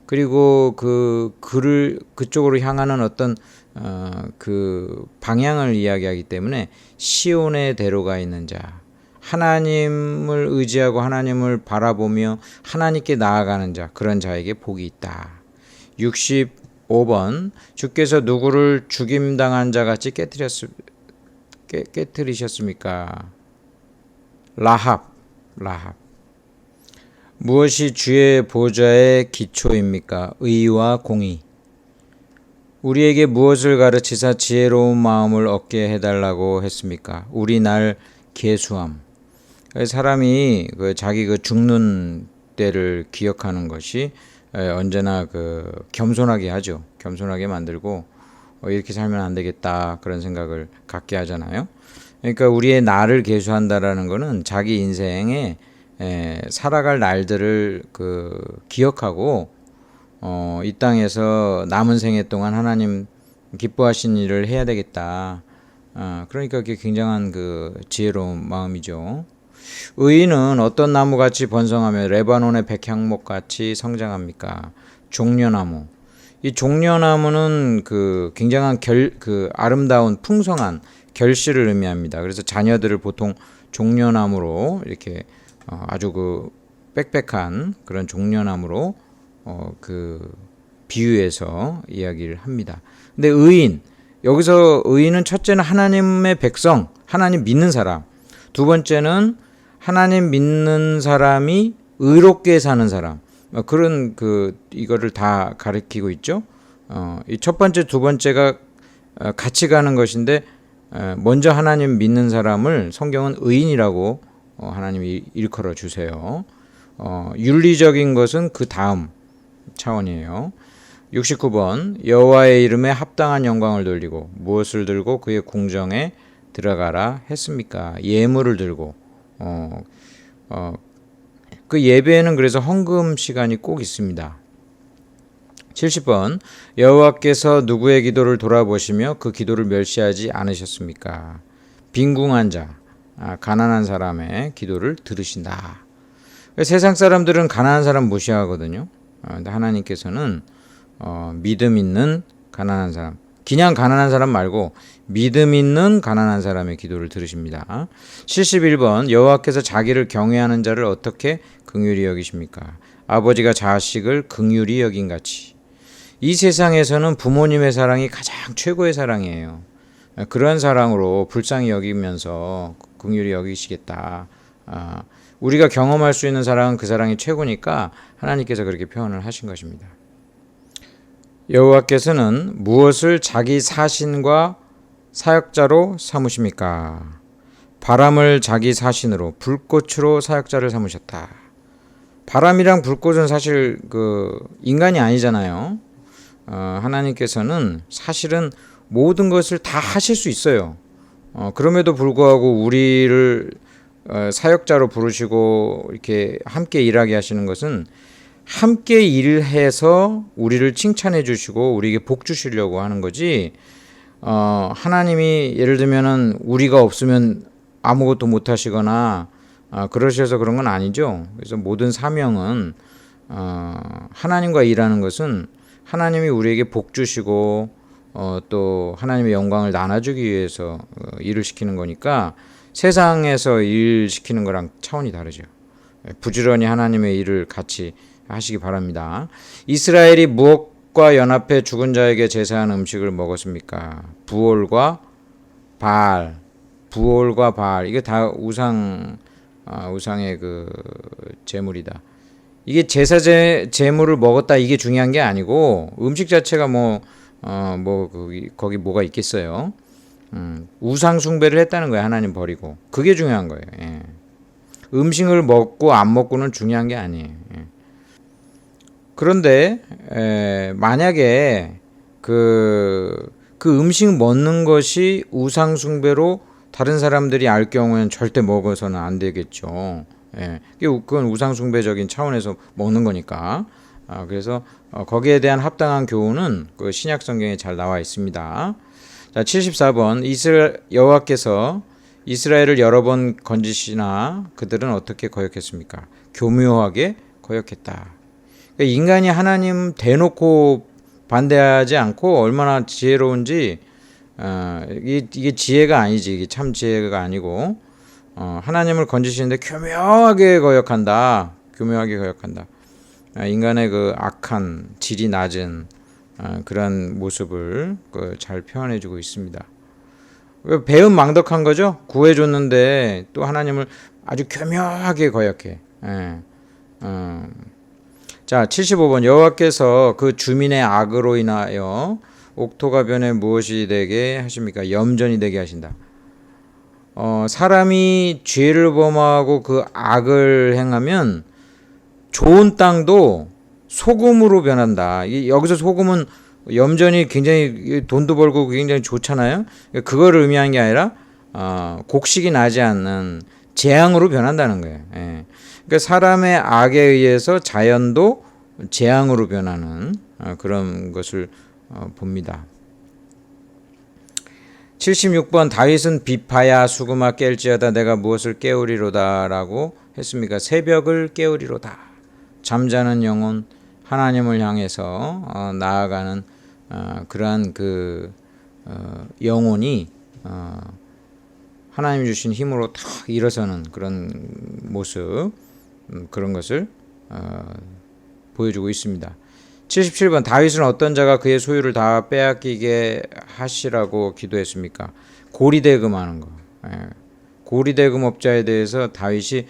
그리고 그쪽으로 향하는 어떤 그 방향을 이야기하기 때문에 시온의 대로가 있는 자, 하나님을 의지하고 하나님을 바라보며 하나님께 나아가는 자, 그런 자에게 복이 있다. 65번 주께서 누구를 죽임당한 자같이 깨뜨리셨습니까? 라합. 무엇이 주의 보좌의 기초입니까? 의와 공의. 우리에게 무엇을 가르치사 지혜로운 마음을 얻게 해달라고 했습니까? 우리 날 계수함. 사람이 자기 죽는 때를 기억하는 것이 언제나 겸손하게 하죠. 겸손하게 만들고 이렇게 살면 안 되겠다 그런 생각을 갖게 하잖아요. 그러니까 우리의 날을 계수한다라는 것은 자기 인생에 살아갈 날들을 기억하고 이 땅에서 남은 생애 동안 하나님 기뻐하신 일을 해야 되겠다. 그러니까 그게 굉장한 지혜로운 마음이죠. 의인은 어떤 나무같이 번성하며 레바논의 백향목같이 성장합니까? 종려나무. 이 종려나무는 굉장한 아름다운 풍성한 결실을 의미합니다. 그래서 자녀들을 보통 종려나무로 이렇게 아주 빽빽한 그런 종려나무로 비유해서 이야기를 합니다. 근데 여기서 의인은 첫째는 하나님의 백성, 하나님 믿는 사람. 두 번째는 하나님 믿는 사람이 의롭게 사는 사람. 그런 이거를 다 가리키고 있죠. 이 첫 번째, 두 번째가 같이 가는 것인데 먼저 하나님 믿는 사람을 성경은 의인이라고 하나님이 일컬어 주세요. 윤리적인 것은 그 다음 차원이에요. 69번 여호와의 이름에 합당한 영광을 돌리고 무엇을 들고 그의 궁정에 들어가라 했습니까? 예물을 들고 그 예배에는 그래서 헌금 시간이 꼭 있습니다. 70번 여호와께서 누구의 기도를 돌아보시며 그 기도를 멸시하지 않으셨습니까? 빈궁한 자, 가난한 사람의 기도를 들으신다. 세상 사람들은 가난한 사람 무시하거든요. 근데 하나님께서는 믿음 있는 가난한 사람, 그냥 가난한 사람 말고 믿음 있는 가난한 사람의 기도를 들으십니다. 71번 여호와께서 자기를 경외하는 자를 어떻게 긍휼히 여기십니까? 아버지가 자식을 긍휼히 여긴같이. 이 세상에서는 부모님의 사랑이 가장 최고의 사랑이에요. 그런 사랑으로 불쌍히 여기면서 긍휼히 여기시겠다. 우리가 경험할 수 있는 사랑은 그 사랑이 최고니까 하나님께서 그렇게 표현을 하신 것입니다. 여호와께서는 무엇을 자기 사신과 사역자로 삼으십니까? 바람을 자기 사신으로 불꽃으로 사역자를 삼으셨다. 바람이랑 불꽃은 사실 인간이 아니잖아요. 하나님께서는 사실은 모든 것을 다 하실 수 있어요. 그럼에도 불구하고 우리를 사역자로 부르시고 이렇게 함께 일하게 하시는 것은 함께 일해서 우리를 칭찬해 주시고 우리에게 복 주시려고 하는 거지. 하나님이 예를 들면은 우리가 없으면 아무것도 못 하시거나 그러셔서 그런 건 아니죠. 그래서 모든 사명은 하나님과 일하는 것은 하나님이 우리에게 복 주시고 또 하나님의 영광을 나눠주기 위해서 일을 시키는 거니까 세상에서 일 시키는 거랑 차원이 다르죠. 부지런히 하나님의 일을 같이 하시기 바랍니다. 이스라엘이 무엇과 연합해 죽은 자에게 제사한 음식을 먹었습니까? 부올과 바알, 이게 다 우상의 그 제물이다. 이게 제사 제물을 먹었다 이게 중요한 게 아니고 음식 자체가 거기 뭐가 있겠어요? 우상 숭배를 했다는 거예요. 하나님 버리고. 그게 중요한 거예요. 예. 음식을 먹고 안 먹고는 중요한 게 아니에요. 예. 그런데 만약에 그 음식 먹는 것이 우상 숭배로 다른 사람들이 알 경우에는 절대 먹어서는 안 되겠죠. 예. 그건 우상 숭배적인 차원에서 먹는 거니까. 그래서 거기에 대한 합당한 교훈은 그 신약 성경에 잘 나와 있습니다. 자, 74번 여호와께서 이스라엘을 여러 번 건지시나 그들은 어떻게 거역했습니까? 교묘하게 거역했다. 그러니까 인간이 하나님 대놓고 반대하지 않고 얼마나 지혜로운지 이게 지혜가 아니지. 이게 참 지혜가 아니고 하나님을 건지시는데 교묘하게 거역한다. 인간의 그 악한 질이 낮은 그런 모습을 잘 표현해주고 있습니다. 배은망덕한 거죠. 구해줬는데 또 하나님을 아주 교묘하게 거역해. 자, 75번 여호와께서 그 주민의 악으로 인하여 옥토가 변해 무엇이 되게 하십니까? 염전이 되게 하신다. 사람이 죄를 범하고 그 악을 행하면 좋은 땅도 소금으로 변한다. 여기서 소금은 염전이 굉장히 돈도 벌고 굉장히 좋잖아요. 그거를 의미하는 게 아니라 곡식이 나지 않는 재앙으로 변한다는 거예요. 예. 그러니까 사람의 악에 의해서 자연도 재앙으로 변하는 그런 것을 봅니다. 76번 다윗은 비파야 수구마 깰지어다 내가 무엇을 깨우리로다 라고 했습니까? 새벽을 깨우리로다. 잠자는 영혼 하나님을 향해서 나아가는 그러한 그 영혼이 하나님 주신 힘으로 다 일어서는 그런 모습 그런 것을 보여주고 있습니다. 77번 다윗은 어떤 자가 그의 소유를 다 빼앗기게 하시라고 기도했습니까? 고리대금하는 거. 고리대금업자에 대해서 다윗이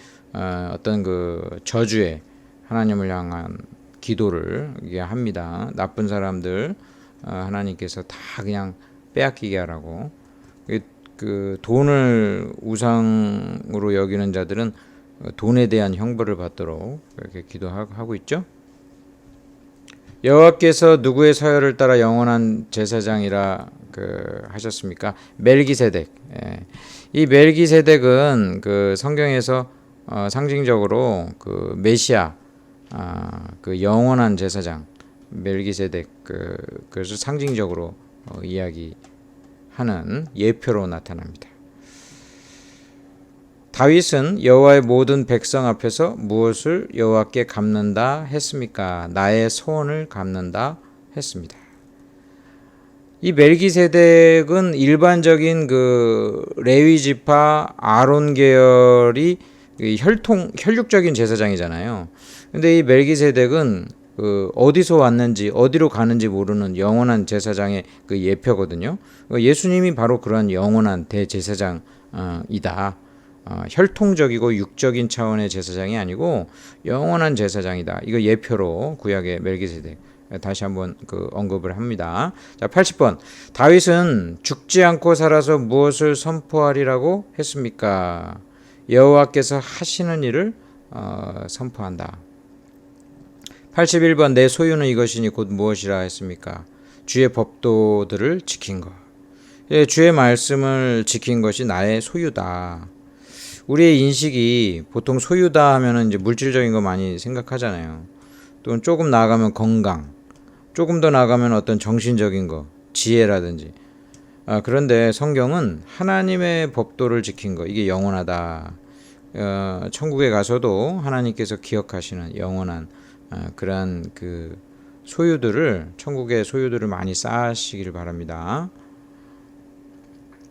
어떤 그 저주에 하나님을 향한 기도를 합니다. 나쁜 사람들 하나님께서 다 그냥 빼앗기게 하라고. 그 돈을 우상으로 여기는 자들은 돈에 대한 형벌을 받도록 그렇게 기도하고 있죠. 여호와께서 누구의 서열을 따라 영원한 제사장이라 하셨습니까? 멜기세덱. 이 멜기세덱은 그 성경에서 상징적으로 그 메시아, 그 영원한 제사장 멜기세덱 그것을 상징적으로 이야기하는 예표로 나타납니다. 다윗은 여호와의 모든 백성 앞에서 무엇을 여호와께 갚는다 했습니까? 나의 소원을 갚는다 했습니다. 이 멜기세덱은 일반적인 그 레위 지파 아론 계열이 혈육적인 제사장이잖아요. 근데 이 멜기세덱은 어디서 왔는지 어디로 가는지 모르는 영원한 제사장의 그 예표거든요. 예수님이 바로 그런 영원한 대제사장이다. 혈통적이고 육적인 차원의 제사장이 아니고 영원한 제사장이다. 이거 예표로 구약의 멜기세덱 다시 한번 언급을 합니다. 자, 80번 다윗은 죽지 않고 살아서 무엇을 선포하리라고 했습니까? 여호와께서 하시는 일을 선포한다. 81번 내 소유는 이것이니 곧 무엇이라 했습니까? 주의 법도들을 지킨 것. 예, 주의 말씀을 지킨 것이 나의 소유다. 우리의 인식이 보통 소유다 하면은 이제 물질적인 거 많이 생각하잖아요. 또 조금 나아가면 건강, 조금 더 나아가면 어떤 정신적인 거, 지혜라든지. 그런데 성경은 하나님의 법도를 지킨 거, 이게 영원하다. 천국에 가서도 하나님께서 기억하시는 영원한 그러한 그 소유들을, 천국의 소유들을 많이 쌓으시기를 바랍니다.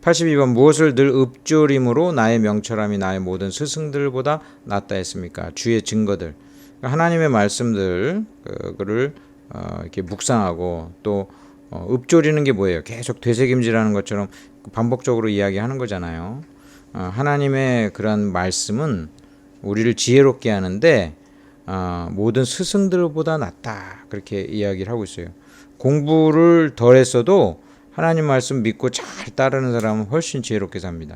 82번 무엇을 늘 읊조림으로 나의 명철함이 나의 모든 스승들보다 낫다 했습니까? 주의 증거들, 하나님의 말씀들 그를 이렇게 묵상하고 또 읊조리는 게 뭐예요? 계속 되새김질하는 것처럼 반복적으로 이야기하는 거잖아요. 하나님의 그런 말씀은 우리를 지혜롭게 하는데 모든 스승들보다 낫다, 그렇게 이야기를 하고 있어요. 공부를 덜 했어도 하나님 말씀 믿고 잘 따르는 사람은 훨씬 지혜롭게 삽니다.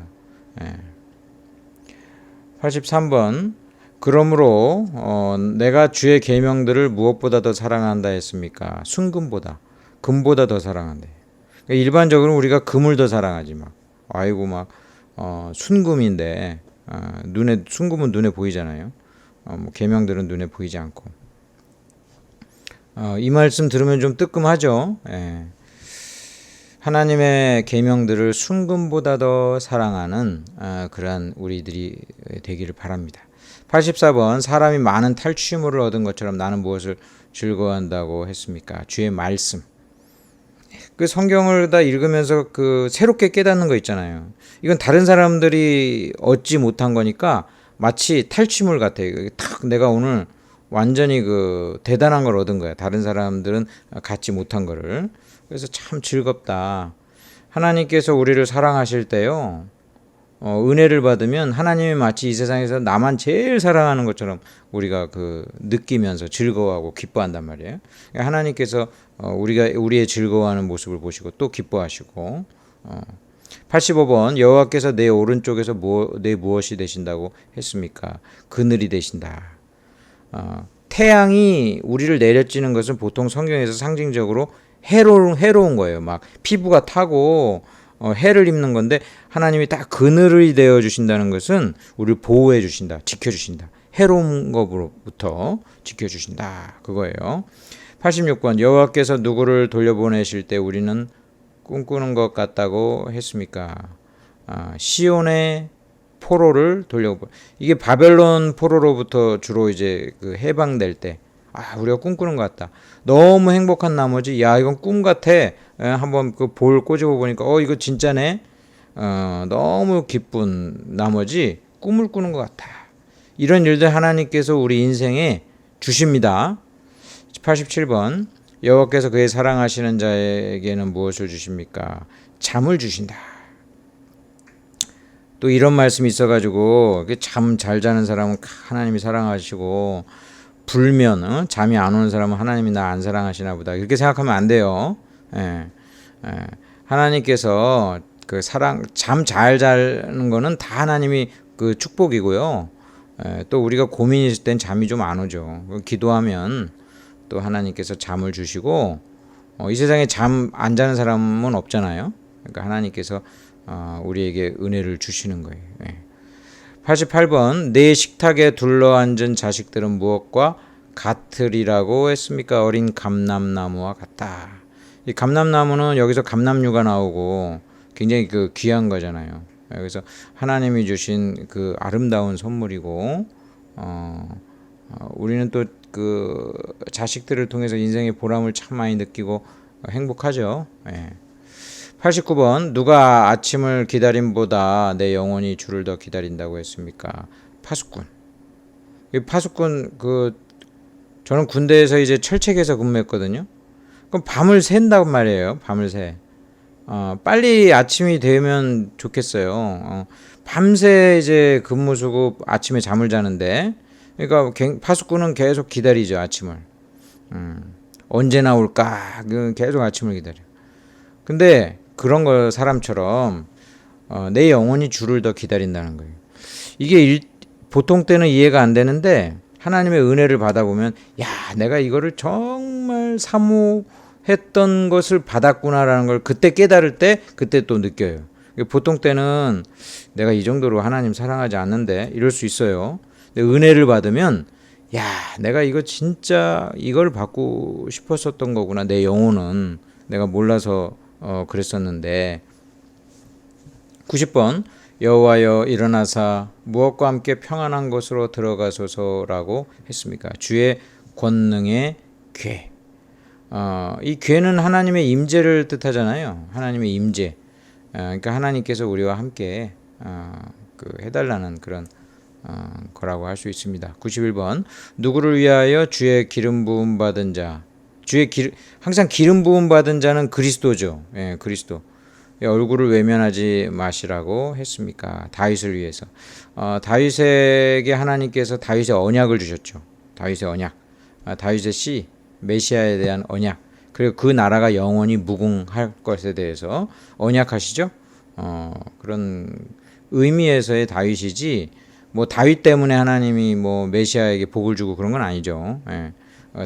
83번 그러므로 내가 주의 계명들을 무엇보다 더 사랑한다 했습니까? 순금보다, 금보다 더 사랑한다. 그러니까 일반적으로 우리가 금을 더 사랑하지 순금인데 순금은 눈에 보이잖아요. 계명들은 눈에 보이지 않고. 이 말씀 들으면 좀 뜨끔하죠. 하나님의 계명들을 순금보다 더 사랑하는 그러한 우리들이 되기를 바랍니다. 84번 사람이 많은 탈취물을 얻은 것처럼 나는 무엇을 즐거워한다고 했습니까? 주의 말씀. 그 성경을 다 읽으면서 그 새롭게 깨닫는 거 있잖아요. 이건 다른 사람들이 얻지 못한 거니까 마치 탈취물 같아요. 탁 내가 오늘 완전히 그 대단한 걸 얻은 거야. 다른 사람들은 갖지 못한 거를. 그래서 참 즐겁다. 하나님께서 우리를 사랑하실 때요, 은혜를 받으면 하나님이 마치 이 세상에서 나만 제일 사랑하는 것처럼 우리가 그 느끼면서 즐거워하고 기뻐한단 말이에요. 하나님께서 우리의 즐거워하는 모습을 보시고 또 기뻐하시고. 85번 여호와께서 내 오른쪽에서 내 무엇이 되신다고 했습니까? 그늘이 되신다. 태양이 우리를 내려찌는 것은 보통 성경에서 상징적으로 해로운 거예요. 막 피부가 타고 해를 입는 건데 하나님이 딱 그늘이 되어 주신다는 것은 우리를 보호해 주신다, 지켜 주신다. 해로운 것으로부터 지켜 주신다. 그거예요. 86번 여호와께서 누구를 돌려보내실 때 우리는 꿈꾸는 것 같다고 했습니까? 시온의 포로를 이게 바벨론 포로로부터 주로 이제 그 해방될 때 우리가 꿈꾸는 것 같다. 너무 행복한 나머지 야 이건 꿈 같아. 한번 그 볼 꼬집어 보니까 이거 진짜네. 너무 기쁜 나머지 꿈을 꾸는 것 같아. 이런 일들 하나님께서 우리 인생에 주십니다. 87번 여호와께서 그의 사랑하시는 자에게는 무엇을 주십니까? 잠을 주신다. 또 이런 말씀이 있어가지고 잠 잘 자는 사람은 하나님이 사랑하시고 불면 잠이 안 오는 사람은 하나님이 나 안 사랑하시나 보다, 이렇게 생각하면 안 돼요. 하나님께서 그 잠 잘 자는 거는 다 하나님이 그 축복이고요. 또 우리가 고민이 있을 땐 잠이 좀 안 오죠. 기도하면 또 하나님께서 잠을 주시고 이 세상에 잠 안 자는 사람은 없잖아요. 그러니까 하나님께서 우리에게 은혜를 주시는 거예요. 88번 내 식탁에 둘러앉은 자식들은 무엇과 같으리라고 했습니까? 어린 감람나무와 같다. 이 감람나무는 여기서 감람류가 나오고 굉장히 그 귀한 거잖아요. 그래서 하나님이 주신 그 아름다운 선물이고 우리는 또 그 자식들을 통해서 인생의 보람을 참 많이 느끼고 행복하죠. 89번 누가 아침을 기다림보다 내 영혼이 주를 더 기다린다고 했습니까? 파수꾼. 이 파수꾼 저는 군대에서 이제 철책에서 근무했거든요. 그럼 밤을 샌다고 말이에요. 밤을 새. 빨리 아침이 되면 좋겠어요. 밤새 이제 근무 수고 아침에 잠을 자는데, 그러니까 파수꾼은 계속 기다리죠, 아침을. 언제 나올까? 계속 아침을 기다려. 근데 그런 거 사람처럼 내 영혼이 주를 더 기다린다는 거예요. 이게 보통 때는 이해가 안 되는데 하나님의 은혜를 받아보면 내가 이거를 정말 사모해 했던 것을 받았구나라는 걸 그때 깨달을 때 그때 또 느껴요. 보통 때는 내가 이 정도로 하나님 사랑하지 않는데 이럴 수 있어요. 근데 은혜를 받으면 야, 내가 이거 진짜 이걸 받고 싶었었던 거구나. 내 영혼은 내가 몰라서 그랬었는데. 90번 여호와여 일어나사 무엇과 함께 평안한 곳으로 들어가소서라고 했습니까? 주의 권능의 궤. 이 궤는 하나님의 임재를 뜻하잖아요. 하나님의 임재. 그러니까 하나님께서 우리와 함께 해달라는 그런 거라고 할 수 있습니다. 91번 누구를 위하여 주의 기름 부음 받은 자. 항상 기름 부음 받은 자는 그리스도죠. 예, 그리스도. 얼굴을 외면하지 마시라고 했습니까? 다윗을 위해서. 다윗에게 하나님께서 다윗의 언약을 주셨죠. 다윗의 언약. 다윗의 씨, 메시아에 대한 언약. 그리고 그 나라가 영원히 무궁할 것에 대해서 언약하시죠. 그런 의미에서의 다윗이지 뭐 다윗 때문에 하나님이 뭐 메시아에게 복을 주고 그런 건 아니죠. 예.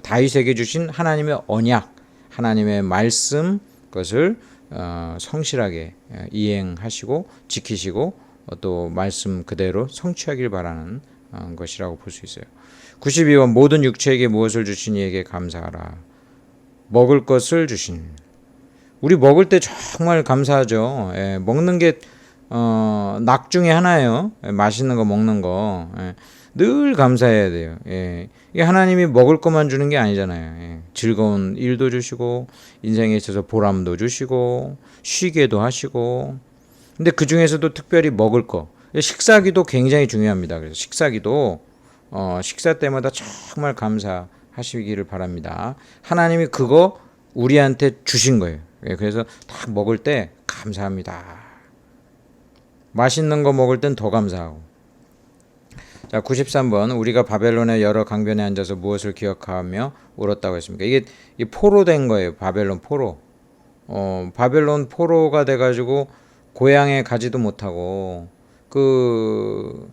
다윗에게 주신 하나님의 언약, 하나님의 말씀 그것을 성실하게 이행하시고 지키시고 또 말씀 그대로 성취하길 바라는 것이라고 볼 수 있어요. 92번 모든 육체에게 무엇을 주신 이에게 감사하라. 먹을 것을 주신. 우리 먹을 때 정말 감사하죠. 예, 먹는 게 낙 중에 하나예요. 예, 맛있는 거 먹는 거. 예, 늘 감사해야 돼요. 예, 이게 하나님이 먹을 것만 주는 게 아니잖아요. 예, 즐거운 일도 주시고 인생에 있어서 보람도 주시고 쉬게도 하시고. 근데 그 중에서도 특별히 먹을 거. 식사기도 굉장히 중요합니다. 그래서 식사기도 식사 때마다 정말 감사하시기를 바랍니다. 하나님이 그거 우리한테 주신 거예요. 예, 그래서 딱 먹을 때 감사합니다. 맛있는 거 먹을 땐 더 감사하고. 자, 93번 우리가 바벨론의 여러 강변에 앉아서 무엇을 기억하며 울었다고 했습니까? 이게 포로된 거예요. 바벨론 포로. 바벨론 포로가 돼가지고 고향에 가지도 못하고 그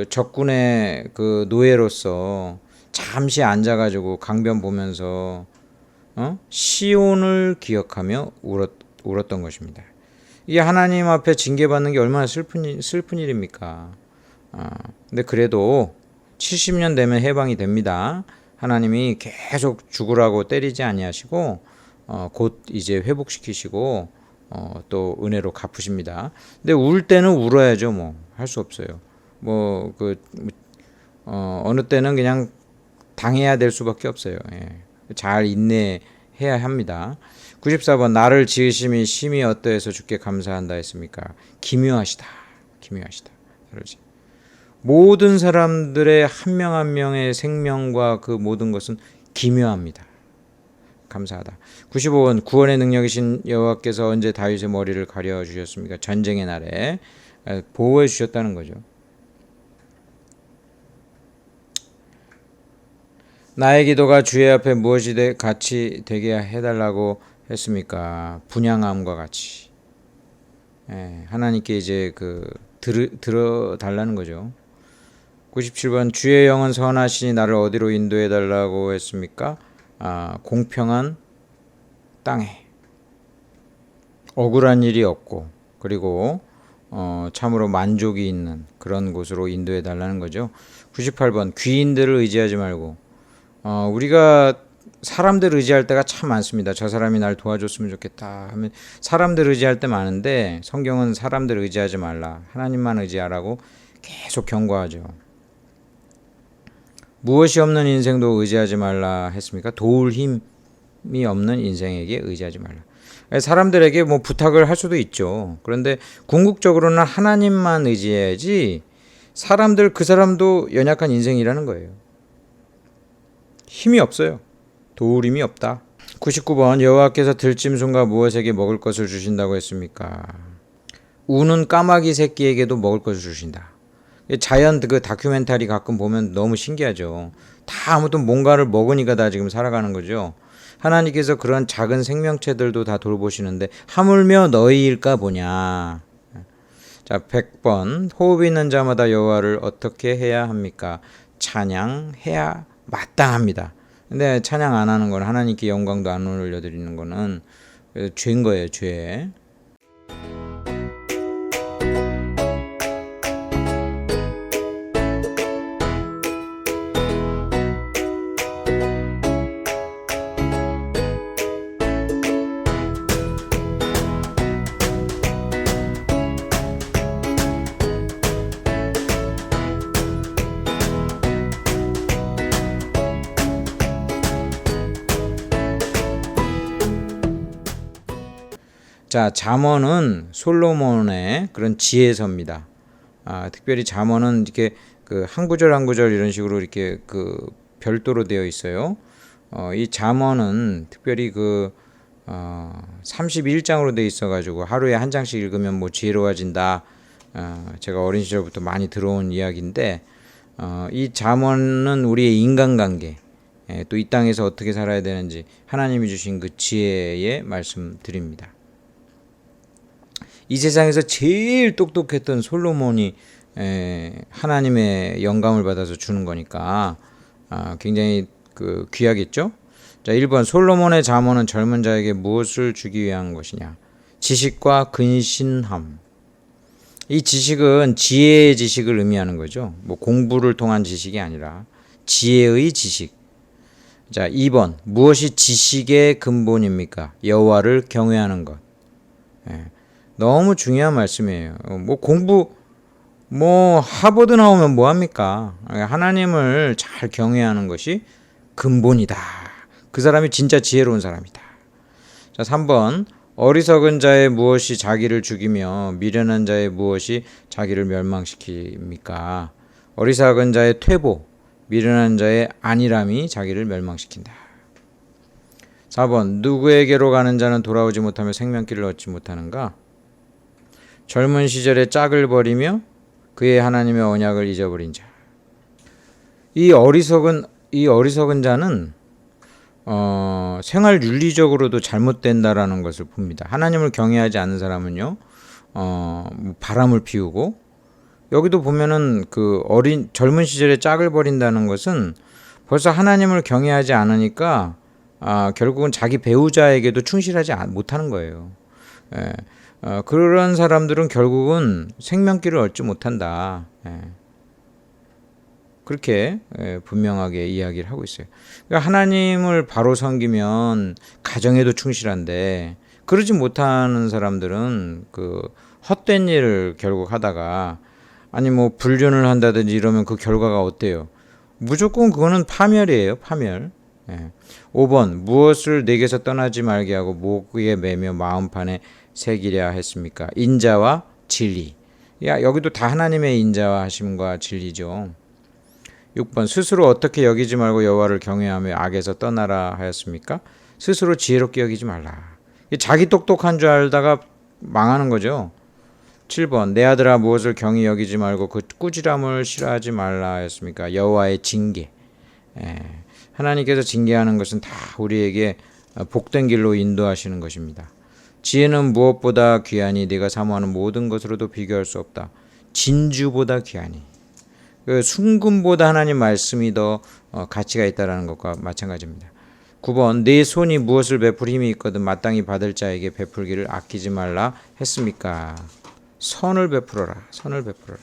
적군의 그 노예로서 잠시 앉아가지고 강변 보면서 시온을 기억하며 울었던 것입니다. 이게 하나님 앞에 징계받는 게 얼마나 슬픈 일입니까? 근데 그래도 70년 되면 해방이 됩니다. 하나님이 계속 죽으라고 때리지 아니하시고 곧 이제 회복시키시고 또 은혜로 갚으십니다. 근데 울 때는 울어야죠. 뭐 할 수 없어요. 어느 때는 그냥 당해야 될 수밖에 없어요. 예. 잘 인내해야 합니다. 94번 나를 지으심이 심히 어떠해서 주께 감사한다 했습니까? 기묘하시다. 기묘하시다. 그러지. 모든 사람들의 한 명 한 명의 생명과 그 모든 것은 기묘합니다. 감사하다. 95번 구원의 능력이신 여호와께서 언제 다윗의 머리를 가려 주셨습니까? 전쟁의 날에 보호해 주셨다는 거죠. 나의 기도가 주의 앞에 무엇이 같이 되게 해달라고 했습니까? 분향함과 같이. 하나님께 이제 들어달라는 거죠. 97번 주의 영은 선하시니 나를 어디로 인도해 달라고 했습니까? 공평한 땅에 억울한 일이 없고 그리고 참으로 만족이 있는 그런 곳으로 인도해 달라는 거죠. 98번 귀인들을 의지하지 말고 우리가 사람들 의지할 때가 참 많습니다. 저 사람이 날 도와줬으면 좋겠다 하면 사람들 의지할 때 많은데 성경은 사람들 의지하지 말라. 하나님만 의지하라고 계속 경고하죠. 무엇이 없는 인생도 의지하지 말라 했습니까? 도울 힘이 없는 인생에게 의지하지 말라. 사람들에게 뭐 부탁을 할 수도 있죠. 그런데 궁극적으로는 하나님만 의지해야지 사람들 그 사람도 연약한 인생이라는 거예요. 힘이 없어요. 도울 힘이 없다. 99번 여호와께서 들짐승과 무엇에게 먹을 것을 주신다고 했습니까? 우는 까마귀 새끼에게도 먹을 것을 주신다. 자연 그 다큐멘터리 가끔 보면 너무 신기하죠. 다 아무튼 뭔가를 먹으니까 다 지금 살아가는 거죠. 하나님께서 그런 작은 생명체들도 다 돌보시는데 하물며 너희일까 보냐. 자, 100번 호흡 있는 자마다 여호와를 어떻게 해야 합니까? 찬양해야 마땅합니다. 근데 찬양 안 하는 건, 하나님께 영광도 안 올려드리는 거는 죄인 거예요, 죄. 자, 잠언은 솔로몬의 그런 지혜서입니다. 특별히 잠언은 이렇게 그 한 구절 한 구절 이런 식으로 이렇게 그 별도로 되어 있어요. 이 잠언은 특별히 31장으로 되어 있어가지고 하루에 한 장씩 읽으면 뭐 지혜로워진다. 제가 어린 시절부터 많이 들어온 이야기인데, 이 잠언은 우리의 인간관계, 또 이 땅에서 어떻게 살아야 되는지 하나님이 주신 그 지혜의 말씀드립니다. 이 세상에서 제일 똑똑했던 솔로몬이 하나님의 영감을 받아서 주는 거니까 굉장히 귀하겠죠. 자, 1번 솔로몬의 잠언은 젊은 자에게 무엇을 주기 위한 것이냐? 지식과 근신함. 이 지식은 지혜의 지식을 의미하는 거죠. 뭐 공부를 통한 지식이 아니라 지혜의 지식. 자, 2번 무엇이 지식의 근본입니까? 여호와를 경외하는 것. 너무 중요한 말씀이에요. 공부 하버드 나오면 뭐 합니까? 하나님을 잘 경외하는 것이 근본이다. 그 사람이 진짜 지혜로운 사람이다. 자, 3번 어리석은 자의 무엇이 자기를 죽이며 미련한 자의 무엇이 자기를 멸망시킵니까? 어리석은 자의 퇴보, 미련한 자의 안일함이 자기를 멸망시킨다. 4번 누구에게로 가는 자는 돌아오지 못하며 생명길을 얻지 못하는가? 젊은 시절에 짝을 버리며 그의 하나님의 언약을 잊어버린 자. 이 어리석은 자는 생활 윤리적으로도 잘못된다라는 것을 봅니다. 하나님을 경외하지 않는 사람은요, 바람을 피우고, 여기도 보면은 젊은 시절에 짝을 버린다는 것은 벌써 하나님을 경외하지 않으니까 결국은 자기 배우자에게도 충실하지 못하는 거예요. 그런 사람들은 결국은 생명길을 얻지 못한다. 그렇게 분명하게 이야기를 하고 있어요. 그러니까 하나님을 바로 섬기면 가정에도 충실한데, 그러지 못하는 사람들은 헛된 일을 결국 하다가, 아니 뭐 불륜을 한다든지 이러면 그 결과가 어때요? 무조건 그거는 파멸이에요. 파멸. 5번 무엇을 내게서 떠나지 말게 하고 목에 매며 마음판에 새기랴 했습니까? 인자와 진리. 여기도 다 하나님의 인자와 하심과 진리죠. 6번 스스로 어떻게 여기지 말고 여호와를 경외하며 악에서 떠나라 하였습니까? 스스로 지혜롭게 여기지 말라. 자기 똑똑한 줄 알다가 망하는 거죠. 7번 내 아들아 무엇을 경히 여기지 말고 그 꾸지람을 싫어하지 말라 하였습니까? 여호와의 징계. 하나님께서 징계하는 것은 다 우리에게 복된 길로 인도하시는 것입니다. 지혜는 무엇보다 귀하니 네가 사모하는 모든 것으로도 비교할 수 없다. 진주보다 귀하니. 순금보다 하나님 말씀이 더 가치가 있다는 것과 마찬가지입니다. 9번 내 손이 무엇을 베풀 힘이 있거든 마땅히 받을 자에게 베풀기를 아끼지 말라 했습니까? 선을 베풀어라. 선을 베풀어라.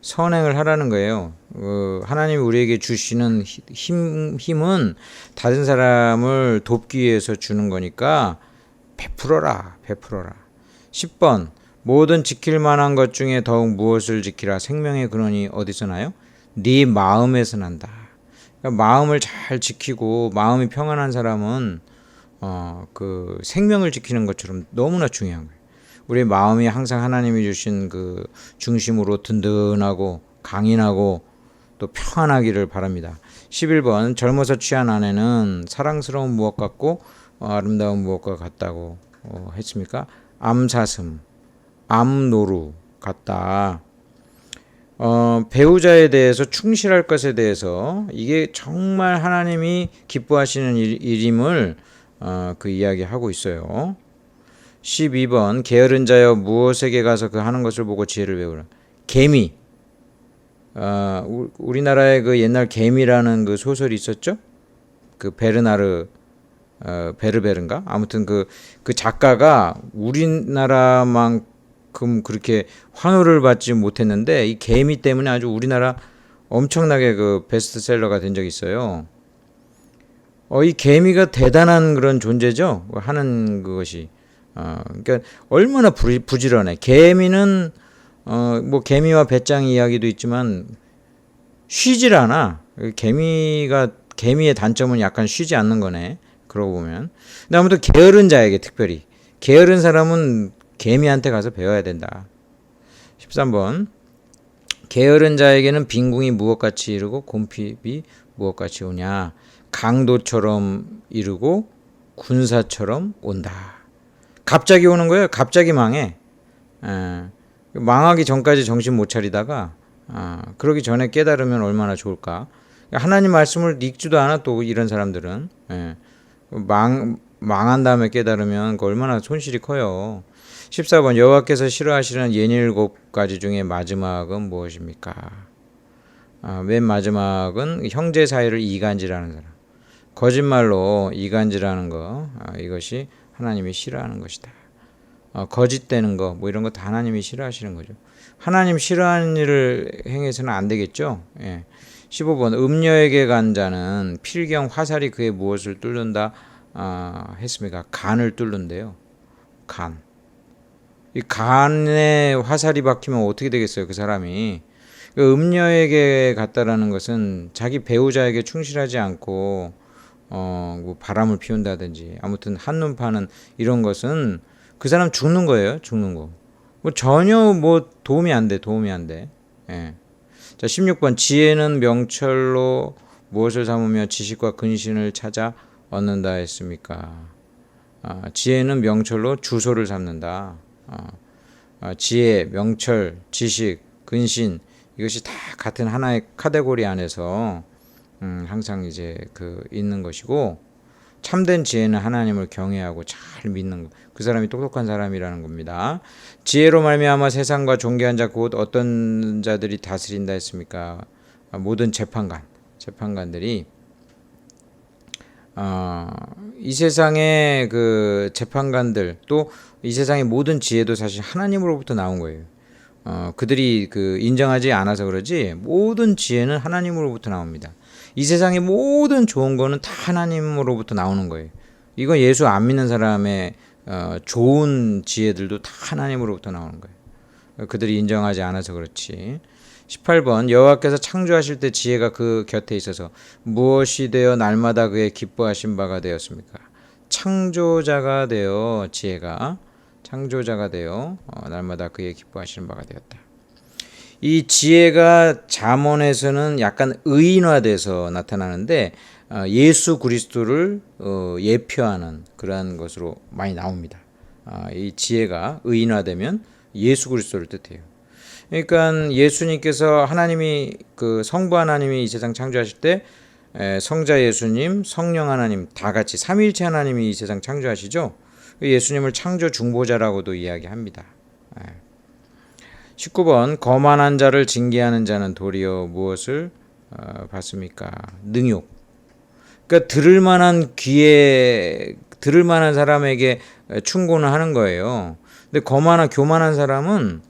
선행을 하라는 거예요. 하나님이 우리에게 주시는 힘은 다른 사람을 돕기 위해서 주는 거니까 베풀어라. 베풀어라. 10번 모든 지킬 만한 것 중에 더욱 무엇을 지키라. 생명의 근원이 어디서 나요? 네 마음에서 난다. 그러니까 마음을 잘 지키고 마음이 평안한 사람은 생명을 지키는 것처럼 너무나 중요한 거예요. 우리 마음이 항상 하나님이 주신 그 중심으로 든든하고 강인하고 또 평안하기를 바랍니다. 11번 젊어서 취한 아내는 사랑스러운 무엇 같고 아름다운 무엇과 같다고 했습니까? 암사슴, 암노루 같다. 배우자에 대해서 충실할 것에 대해서 이게 정말 하나님이 기뻐하시는 일임을 이야기하고 있어요. 12번 게으른 자여 무엇에게 가서 그 하는 것을 보고 지혜를 배우라. 개미. 우리나라에 그 옛날 개미라는 그 소설이 있었죠. 그 베르나르 베르베르인가? 아무튼 그 작가가 우리나라만큼 그렇게 환호를 받지 못했는데 이 개미 때문에 아주 우리나라 엄청나게 그 베스트셀러가 된 적이 있어요. 이 개미가 대단한 그런 존재죠. 하는 그것이. 그러니까 얼마나 부지런해. 개미는 뭐 개미와 배짱이 이야기도 있지만 쉬질 않아. 개미의 단점은 약간 쉬지 않는 거네. 그러고 보면. 근데 아무튼 게으른 자에게 특별히 게으른 사람은 개미한테 가서 배워야 된다. 13번 게으른 자에게는 빈궁이 무엇같이 이르고 곰핍이 무엇같이 오냐. 강도처럼 이르고 군사처럼 온다. 갑자기 오는 거예요. 갑자기 망해. 망하기 전까지 정신 못 차리다가 그러기 전에 깨달으면 얼마나 좋을까. 하나님 말씀을 읽지도 않아 또 이런 사람들은. 망한 다음에 깨달으면 얼마나 손실이 커요. 14번 여호와께서 싫어하시는 67가지 중에 마지막은 무엇입니까? 맨 마지막은 형제 사이를 이간질하는 사람. 거짓말로 이간질하는 거, 이것이 하나님이 싫어하는 것이다. 거짓되는 거, 뭐 이런 거 다 하나님이 싫어하시는 거죠. 하나님 싫어하는 일을 행해서는 안 되겠죠. 15번 음녀에게 간 자는 필경 화살이 그의 무엇을 뚫는다 했습니까? 간을 뚫는데요. 간. 이 간에 화살이 박히면 어떻게 되겠어요, 그 사람이. 음녀에게 갔다라는 것은 자기 배우자에게 충실하지 않고 뭐 바람을 피운다든지 아무튼 한눈 파는 이런 것은 그 사람 죽는 거예요. 죽는 거. 뭐 전혀 뭐 도움이 안 돼. 자, 16번 지혜는 명철로 무엇을 삼으며 지식과 근신을 찾아 얻는다 했습니까? 지혜는 명철로 주소를 삼는다. 지혜, 명철, 지식, 근신 이것이 다 같은 하나의 카테고리 안에서 항상 이제 있는 것이고 참된 지혜는 하나님을 경외하고 잘 믿는 것. 그 사람이 똑똑한 사람이라는 겁니다. 지혜로 말미암아 세상과 존귀한 자 곧 어떤 자들이 다스린다 했습니까? 모든 재판관들이 이 세상의 그 재판관들 또 이 세상의 모든 지혜도 사실 하나님으로부터 나온 거예요. 그들이 인정하지 않아서 그러지 모든 지혜는 하나님으로부터 나옵니다. 이 세상의 모든 좋은 거는 다 하나님으로부터 나오는 거예요. 이건 예수 안 믿는 사람의 좋은 지혜들도 다 하나님으로부터 나오는 거예요. 그들이 인정하지 않아서 그렇지. 18번 여호와께서 창조하실 때 지혜가 그 곁에 있어서 무엇이 되어 날마다 그의 기뻐하신 바가 되었습니까? 창조자가 되어 날마다 그의 기뻐하시는 바가 되었다. 이 지혜가 잠언에서는 약간 의인화돼서 나타나는데 예수 그리스도를 예표하는 그러한 것으로 많이 나옵니다. 이 지혜가 의인화되면 예수 그리스도를 뜻해요. 그러니까 예수님께서 하나님이 성부 하나님이 이 세상 창조하실 때 성자 예수님, 성령 하나님 다 같이 삼위일체 하나님이 이 세상 창조하시죠. 예수님을 창조 중보자라고도 이야기합니다. 19번 거만한 자를 징계하는 자는 도리어 무엇을 받습니까? 능욕. 그러니까 들을 만한 사람에게 충고는 하는 거예요. 근데 교만한 사람은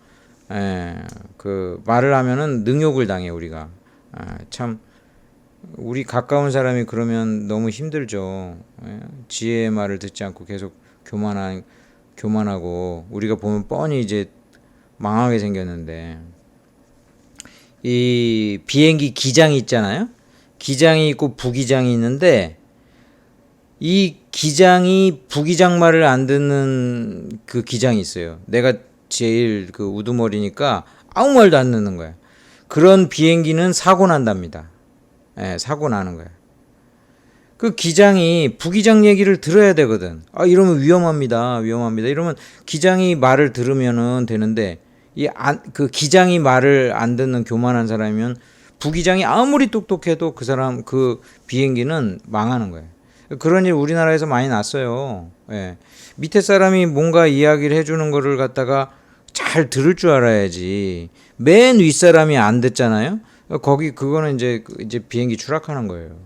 말을 하면은 능욕을 당해 우리가. 참 우리 가까운 사람이 그러면 너무 힘들죠. 지혜의 말을 듣지 않고 계속 교만하고 우리가 보면 뻔히 이제 망하게 생겼는데 이 비행기 기장이 있잖아요. 기장이 있고 부기장이 있는데 이 기장이 부기장 말을 안 듣는 그 기장이 있어요. 내가 제일 우두머리니까 아무 말도 안 듣는 거야. 그런 비행기는 사고 난답니다. 사고 나는 거야. 그 기장이 부기장 얘기를 들어야 되거든. 이러면 위험합니다. 이러면 기장이 말을 들으면은 되는데 그 기장이 말을 안 듣는 교만한 사람이면 부기장이 아무리 똑똑해도 그 비행기는 망하는 거예요. 그런 일 우리나라에서 많이 났어요. 밑에 사람이 뭔가 이야기를 해주는 거를 갖다가 잘 들을 줄 알아야지. 맨 윗사람이 안 듣잖아요. 그거는 이제 비행기 추락하는 거예요.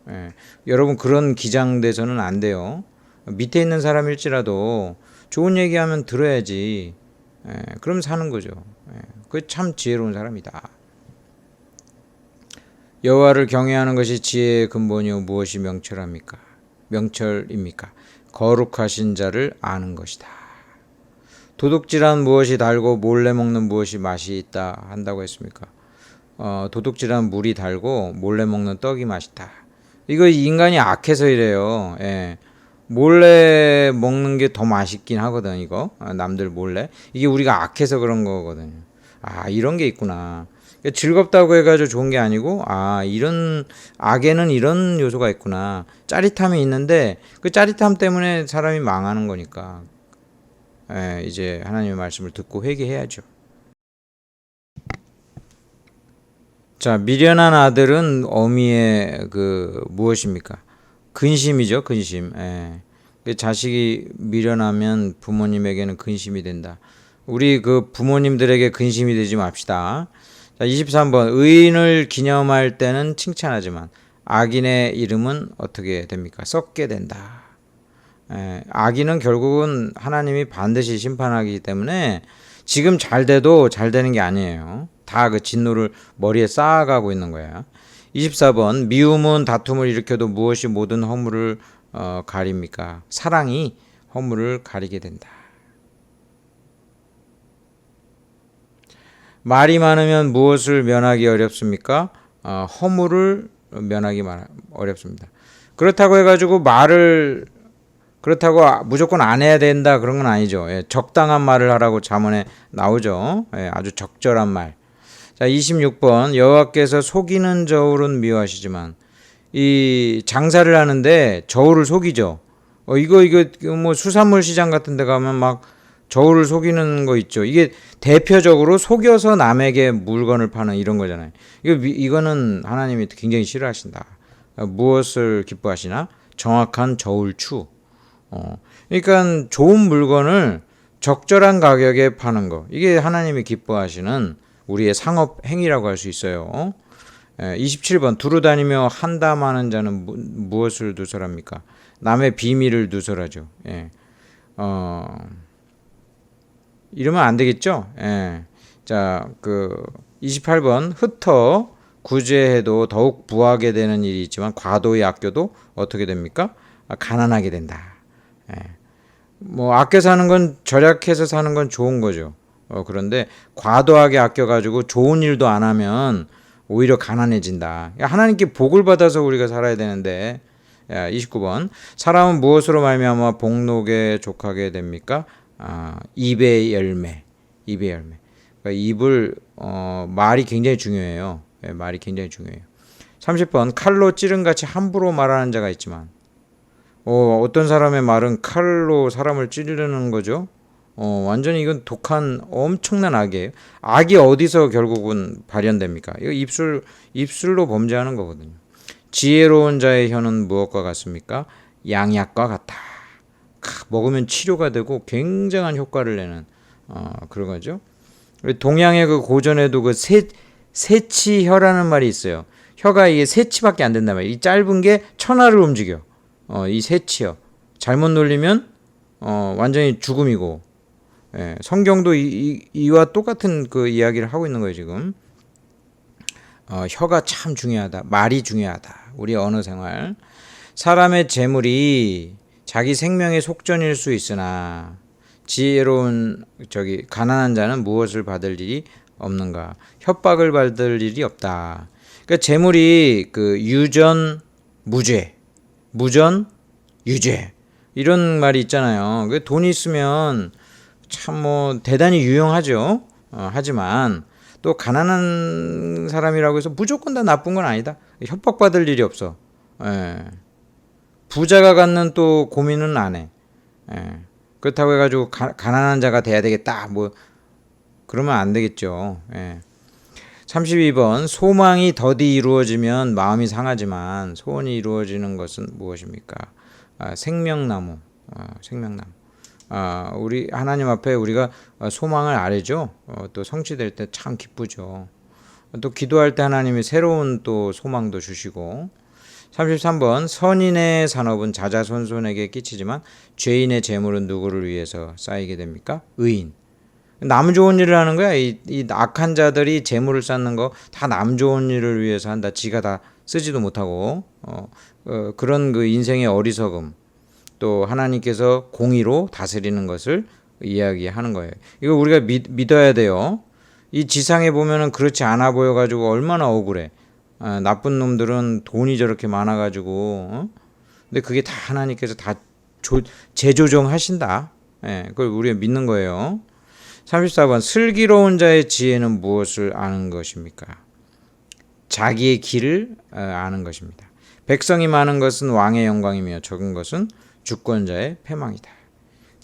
예. 여러분 그런 기장돼서는 안 돼요. 밑에 있는 사람일지라도 좋은 얘기하면 들어야지. 예. 그럼 사는 거죠. 예. 그 참 지혜로운 사람이다. 여호와를 경외하는 것이 지혜의 근본이요 무엇이 명철입니까? 거룩하신 자를 아는 것이다. 도둑질한 무엇이 달고 몰래 먹는 무엇이 맛이 있다 한다고 했습니까? 도둑질한 물이 달고 몰래 먹는 떡이 맛있다. 이거 인간이 악해서 이래요. 예. 몰래 먹는 게 더 맛있긴 하거든, 이거. 남들 몰래. 이게 우리가 악해서 그런 거거든요. 아, 이런 게 있구나. 즐겁다고 해가지고 좋은 게 아니고, 아, 이런, 악에는 이런 요소가 있구나. 짜릿함이 있는데, 그 짜릿함 때문에 사람이 망하는 거니까. 예, 이제 하나님의 말씀을 듣고 회개해야죠. 자, 미련한 아들은 어미의 그 무엇입니까? 근심이죠, 근심. 예. 그 자식이 미련하면 부모님에게는 근심이 된다. 우리 그 부모님들에게 근심이 되지 맙시다. 자, 23번. 의인을 기념할 때는 칭찬하지만 악인의 이름은 어떻게 됩니까? 썩게 된다. 예, 악인은 결국은 하나님이 반드시 심판하기 때문에 지금 잘 돼도 잘 되는 게 아니에요. 다 그 진노를 머리에 쌓아가고 있는 거야. 24번. 미움은 다툼을 일으켜도 무엇이 모든 허물을 가립니까? 사랑이 허물을 가리게 된다. 말이 많으면 무엇을 면하기 어렵습니까? 허물을 면하기 어렵습니다. 그렇다고 해가지고 그렇다고 무조건 안 해야 된다 그런 건 아니죠. 예, 적당한 말을 하라고 잠언에 나오죠. 예, 아주 적절한 말. 자, 26번. 여호와께서 속이는 저울은 미워하시지만 이 장사를 하는데 저울을 속이죠. 이거 뭐 수산물 시장 같은 데 가면 막 저울을 속이는 거 있죠. 이게 대표적으로 속여서 남에게 물건을 파는 이런 거잖아요. 이거는 하나님이 굉장히 싫어하신다. 무엇을 기뻐하시나? 정확한 저울추. 그러니까 좋은 물건을 적절한 가격에 파는 거. 이게 하나님이 기뻐하시는 우리의 상업 행위라고 할 수 있어요. 27번. 두루 다니며 한담하는 자는 무엇을 누설합니까? 남의 비밀을 누설하죠. 예. 이러면 안 되겠죠? 예. 자, 28번. 흩어 구제해도 더욱 부하게 되는 일이 있지만 과도의 아껴도 어떻게 됩니까? 가난하게 된다. 예. 뭐 아껴 사는 건 절약해서 사는 건 좋은 거죠. 그런데 과도하게 아껴가지고 좋은 일도 안 하면 오히려 가난해진다. 하나님께 복을 받아서 우리가 살아야 되는데. 29번. 사람은 무엇으로 말미암아 복록에 족하게 됩니까? 입의 열매. 입의 열매. 그러니까 입을 말이 굉장히 중요해요. 예, 말이 굉장히 중요해요. 30번. 칼로 찌른같이 함부로 말하는 자가 있지만 어떤 사람의 말은 칼로 사람을 찌르는 거죠. 완전히 이건 독한 엄청난 악이에요. 악이 어디서 결국은 발현됩니까? 이거 입술로 범죄하는 거거든요. 지혜로운 자의 혀는 무엇과 같습니까? 양약과 같다. 먹으면 치료가 되고 굉장한 효과를 내는 그런 거죠. 동양의 그 고전에도 그 세치혀라는 말이 있어요. 혀가 이게 세치밖에 안 된단 말이에요. 이 짧은 게 천하를 움직여. 이 세치혀. 잘못 놀리면 완전히 죽음이고. 예, 성경도 이와 똑같은 그 이야기를 하고 있는 거예요, 지금. 혀가 참 중요하다. 말이 중요하다. 우리 언어 생활. 사람의 재물이 자기 생명의 속전일 수 있으나 지혜로운 가난한 자는 무엇을 받을 일이 없는가? 협박을 받을 일이 없다. 그러니까 재물이 그 유전 무죄, 무전 유죄 이런 말이 있잖아요. 돈이 있으면 참 뭐 대단히 유용하죠. 하지만 또 가난한 사람이라고 해서 무조건 다 나쁜 건 아니다. 협박받을 일이 없어. 예. 부자가 갖는 또 고민은 안 해. 예. 그렇다고 해가지고 가난한 자가 돼야 되겠다. 뭐 그러면 안 되겠죠. 예. 32번. 소망이 더디 이루어지면 마음이 상하지만 소원이 이루어지는 것은 무엇입니까? 생명나무. 생명나무. 우리 하나님 앞에 우리가 소망을 아뢰죠. 또 성취될 때 참 기쁘죠. 또 기도할 때 하나님이 새로운 또 소망도 주시고. 33번 선인의 산업은 자자손손에게 끼치지만 죄인의 재물은 누구를 위해서 쌓이게 됩니까? 의인. 남 좋은 일을 하는 거야. 이 악한 자들이 재물을 쌓는 거 다 남 좋은 일을 위해서 한다. 지가 다 쓰지도 못하고 그런 그 인생의 어리석음, 또 하나님께서 공의로 다스리는 것을 이야기하는 거예요. 이거 우리가 믿어야 돼요. 이 지상에 보면은 그렇지 않아 보여가지고 얼마나 억울해. 나쁜 놈들은 돈이 저렇게 많아가지고 근데 그게 다 하나님께서 다 재조정하신다. 예, 그걸 우리가 믿는 거예요. 34번 슬기로운 자의 지혜는 무엇을 아는 것입니까? 자기의 길을 아는 것입니다. 백성이 많은 것은 왕의 영광이며 적은 것은 주권자의 패망이다.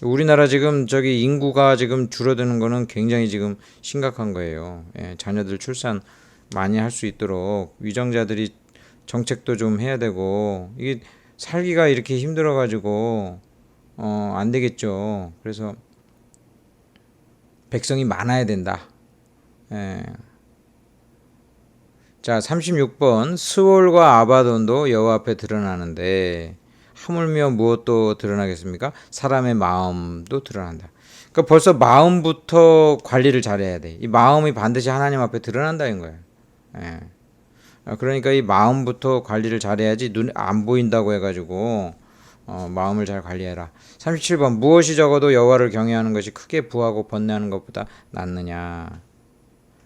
우리나라 지금 저기 인구가 지금 줄어드는 거는 굉장히 지금 심각한 거예요. 예, 자녀들 출산 많이 할 수 있도록 위정자들이 정책도 좀 해야 되고 이게 살기가 이렇게 힘들어 가지고 안 되겠죠. 그래서 백성이 많아야 된다. 예. 자, 36번 스올과 아바돈도 여호와 앞에 드러나는데 하물며 무엇도 드러나겠습니까? 사람의 마음도 드러난다. 그러니까 벌써 마음부터 관리를 잘해야 돼. 이 마음이 반드시 하나님 앞에 드러난다는 거예요. 예. 그러니까 이 마음부터 관리를 잘해야지 눈에 안 보인다고 해가지고 마음을 잘 관리해라. 37번 무엇이 적어도 여호와를 경외하는 것이 크게 부하고 번뇌하는 것보다 낫느냐.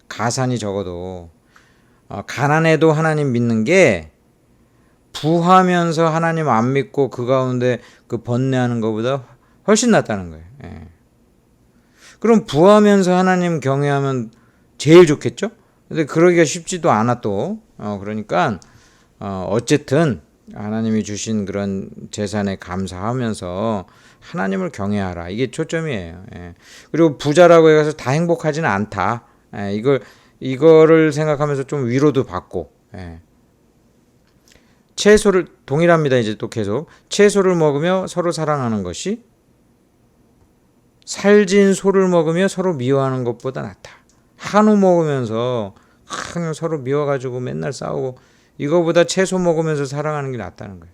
가산이 적어도 가난해도 하나님 믿는 게 부하면서 하나님 안 믿고 그 가운데 그 번뇌하는 것보다 훨씬 낫다는 거예요. 예. 그럼 부하면서 하나님 경외하면 제일 좋겠죠? 근데 그러기가 쉽지도 않아 또. 그러니까 어쨌든 하나님이 주신 그런 재산에 감사하면서 하나님을 경외하라. 이게 초점이에요. 예. 그리고 부자라고 해서 다 행복하지는 않다. 예. 이거를 생각하면서 좀 위로도 받고. 예. 채소를 동일합니다. 이제 또 계속 채소를 먹으며 서로 사랑하는 것이 살진 소를 먹으며 서로 미워하는 것보다 낫다. 한우 먹으면서 그냥 서로 미워가지고 맨날 싸우고 이거보다 채소 먹으면서 사랑하는 게 낫다는 거예요.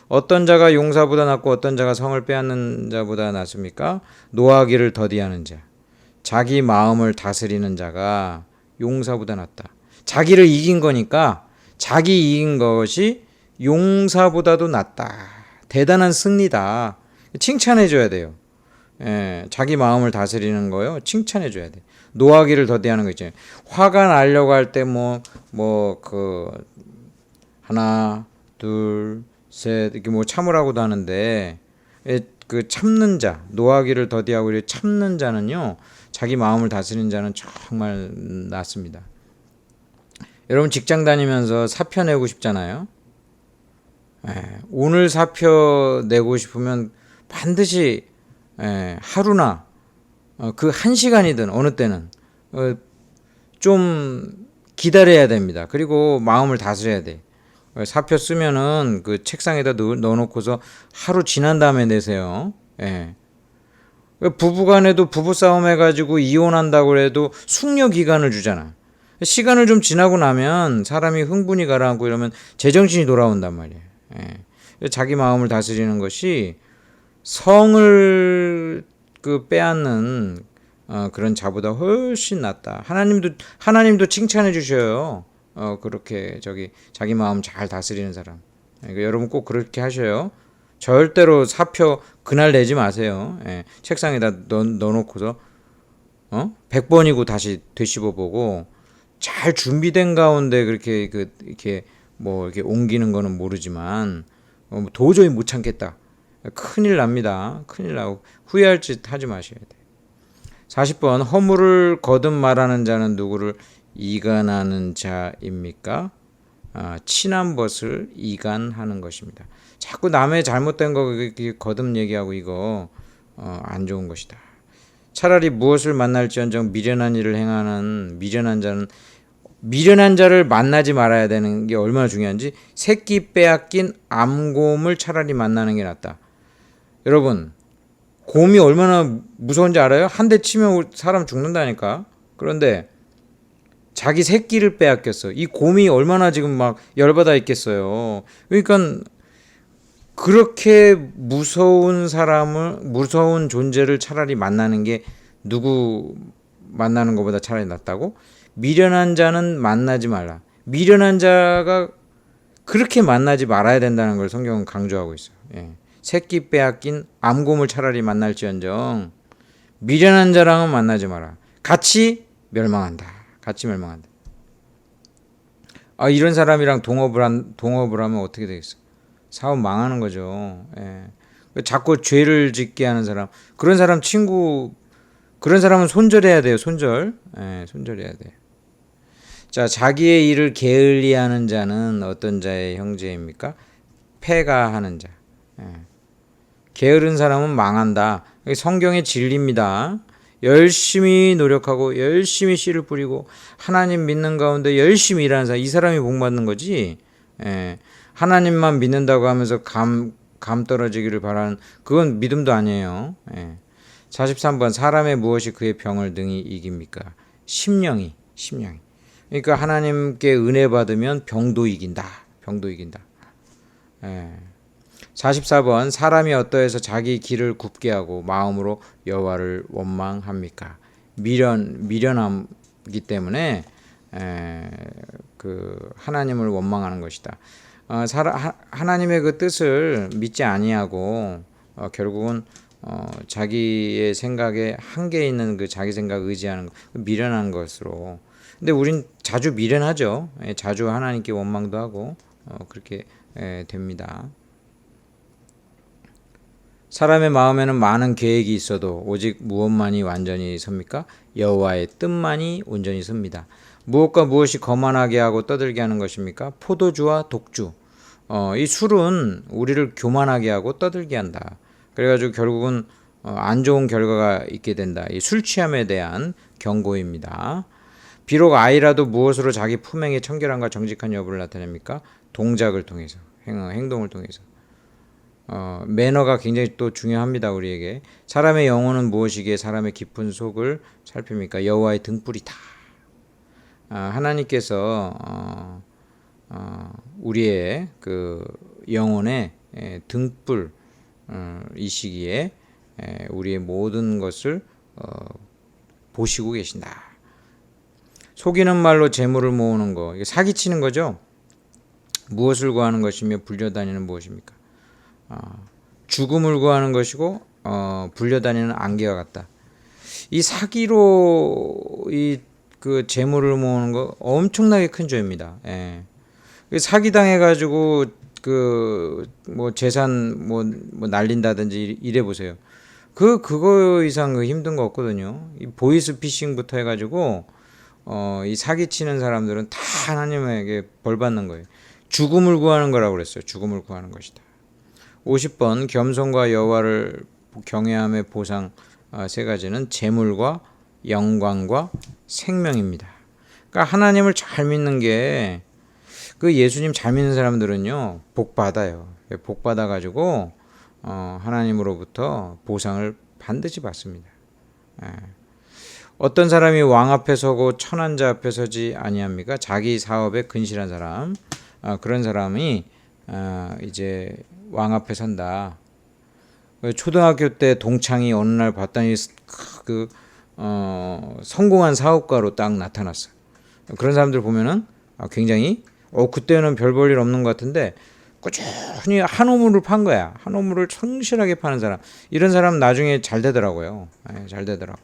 어떤 자가 용사보다 낫고 어떤 자가 성을 빼앗는 자보다 낫습니까? 노하기를 더디하는 자, 자기 마음을 다스리는 자가 용사보다 낫다. 자기를 이긴 거니까 자기 이긴 것이 용사보다도 낫다. 대단한 승리다. 칭찬해줘야 돼요. 예, 자기 마음을 다스리는 거요. 칭찬해줘야 돼. 노하기를 더디하는 거 있잖아요. 화가 나려고 할 때 하나, 둘, 셋 이렇게 참으라고도 하는데 그 참는 자, 노하기를 더디하고 이렇게 참는 자는요. 자기 마음을 다스리는 자는 정말 낫습니다. 여러분 직장 다니면서 사표 내고 싶잖아요. 오늘 사표 내고 싶으면 반드시 하루나 그 1시간이든 어느 때는 좀 기다려야 됩니다. 그리고 마음을 다스려야 돼. 사표 쓰면은 그 책상에다 넣어놓고서 하루 지난 다음에 내세요. 부부간에도 부부싸움 해가지고 이혼한다고 해도 숙려 기간을 주잖아. 시간을 좀 지나고 나면 사람이 흥분이 가라앉고 이러면 제정신이 돌아온단 말이에요. 자기 마음을 다스리는 것이 성을 그 빼앗는 그런 자보다 훨씬 낫다. 하나님도 칭찬해 주셔요. 그렇게 자기 마음 잘 다스리는 사람. 그러니까 여러분 꼭 그렇게 하셔요. 절대로 사표 그날 내지 마세요. 책상에다 넣어놓고서 100번이고 다시 되씹어 보고 잘 준비된 가운데 그렇게 이렇게 옮기는 거는 모르지만 도저히 못 참겠다. 큰일 납니다. 큰일 나고 후회할 짓 하지 마셔야 돼. 40번 허물을 거듭 말하는 자는 누구를 이간하는 자입니까? 친한 것을 이간하는 것입니다. 자꾸 남의 잘못된 거 거듭 얘기하고 이거 안 좋은 것이다. 차라리 무엇을 만날지언정 미련한 일을 행하는 미련한 자를 만나지 말아야 되는 게 얼마나 중요한지 새끼 빼앗긴 암곰을 차라리 만나는 게 낫다. 여러분 곰이 얼마나 무서운지 알아요? 한 대 치면 사람 죽는다니까. 그런데 자기 새끼를 빼앗겼어. 이 곰이 얼마나 지금 막 열받아 있겠어요. 그러니까 그렇게 무서운 존재를 차라리 만나는 게 누구 만나는 것보다 차라리 낫다고? 미련한 자는 만나지 말라. 미련한 자가 그렇게 만나지 말아야 된다는 걸 성경은 강조하고 있어요. 예. 새끼 빼앗긴 암곰을 차라리 만날지언정 미련한 자랑은 만나지 마라. 같이 멸망한다. 같이 멸망한다. 이런 사람이랑 동업을 하면 어떻게 되겠어? 사업 망하는 거죠. 예. 자꾸 죄를 짓게 하는 사람, 그런 사람은 손절해야 돼요. 손절. 예, 손절해야 돼요. 자, 자기의 일을 게을리하는 자는 어떤 자의 형제입니까? 패가하는 자. 예. 게으른 사람은 망한다. 성경의 진리입니다. 열심히 노력하고 열심히 씨를 뿌리고 하나님 믿는 가운데 열심히 일하는 사람, 이 사람이 복받는 거지. 예. 하나님만 믿는다고 하면서 감 떨어지기를 바라는, 그건 믿음도 아니에요. 예. 43번, 사람의 무엇이 그의 병을 능히 이깁니까? 심령이. 그러니까 하나님께 은혜 받으면 병도 이긴다. 예. 44번, 사람이 어떠해서 자기 길을 굽게 하고 마음으로 여호와를 원망합니까? 미련함이기 때문에 그 하나님을 원망하는 것이다. 하나님의 그 뜻을 믿지 아니하고 결국은 자기의 생각에 한계 있는 그 자기 생각 의지하는 것, 미련한 것으로. 근데 우린 자주 미련하죠. 자주 하나님께 원망도 하고 그렇게 됩니다. 사람의 마음에는 많은 계획이 있어도 오직 무엇만이 완전히 섭니까? 여호와의 뜻만이 온전히 섭니다. 무엇과 무엇이 거만하게 하고 떠들게 하는 것입니까? 포도주와 독주. 이 술은 우리를 교만하게 하고 떠들게 한다. 그래가지고 결국은 안 좋은 결과가 있게 된다. 이 술 취함에 대한 경고입니다. 비록 아이라도 무엇으로 자기 품행의 청결함과 정직한 여부를 나타냅니까? 동작을 통해서, 행동을 통해서. 매너가 굉장히 또 중요합니다. 우리에게. 사람의 영혼은 무엇이기에 사람의 깊은 속을 살핍니까? 여호와의 등불이다. 하나님께서 우리의 그 영혼의 등불 이 시기에 우리의 모든 것을 보시고 계신다. 속이는 말로 재물을 모으는 거, 이게 사기치는 거죠. 무엇을 구하는 것이며 불려다니는 무엇입니까? 죽음을 구하는 것이고 불려다니는 안개와 같다. 이 사기로 그 재물을 모으는 거 엄청나게 큰 죄입니다. 예. 사기 당해 가지고 그 뭐 재산 뭐 날린다든지 이래 보세요. 그거 이상 힘든 거 없거든요. 이 보이스 피싱부터 해가지고 이 사기 치는 사람들은 다 하나님에게 벌 받는 거예요. 죽음을 구하는 거라고 그랬어요. 죽음을 구하는 것이다. 50번, 겸손과 여호와를 경외함의 보상 세 가지는 재물과 영광과 생명입니다. 그러니까 하나님을 잘 믿는 게, 그 예수님 잘 믿는 사람들은요 복 받아요. 복 받아 가지고 하나님으로부터 보상을 반드시 받습니다. 어떤 사람이 왕 앞에 서고 천한 자 앞에 서지 아니합니까? 자기 사업에 근실한 사람, 그런 사람이 이제 왕 앞에 선다. 초등학교 때 동창이 어느 날 봤더니 성공한 사업가로 딱 나타났어. 그런 사람들 보면은 굉장히 그때는 별 볼 일 없는 것 같은데 꾸준히 한 우물을 판 거야. 한 우물을 성실하게 파는 사람. 이런 사람 나중에 잘 되더라고요. 잘 되더라고.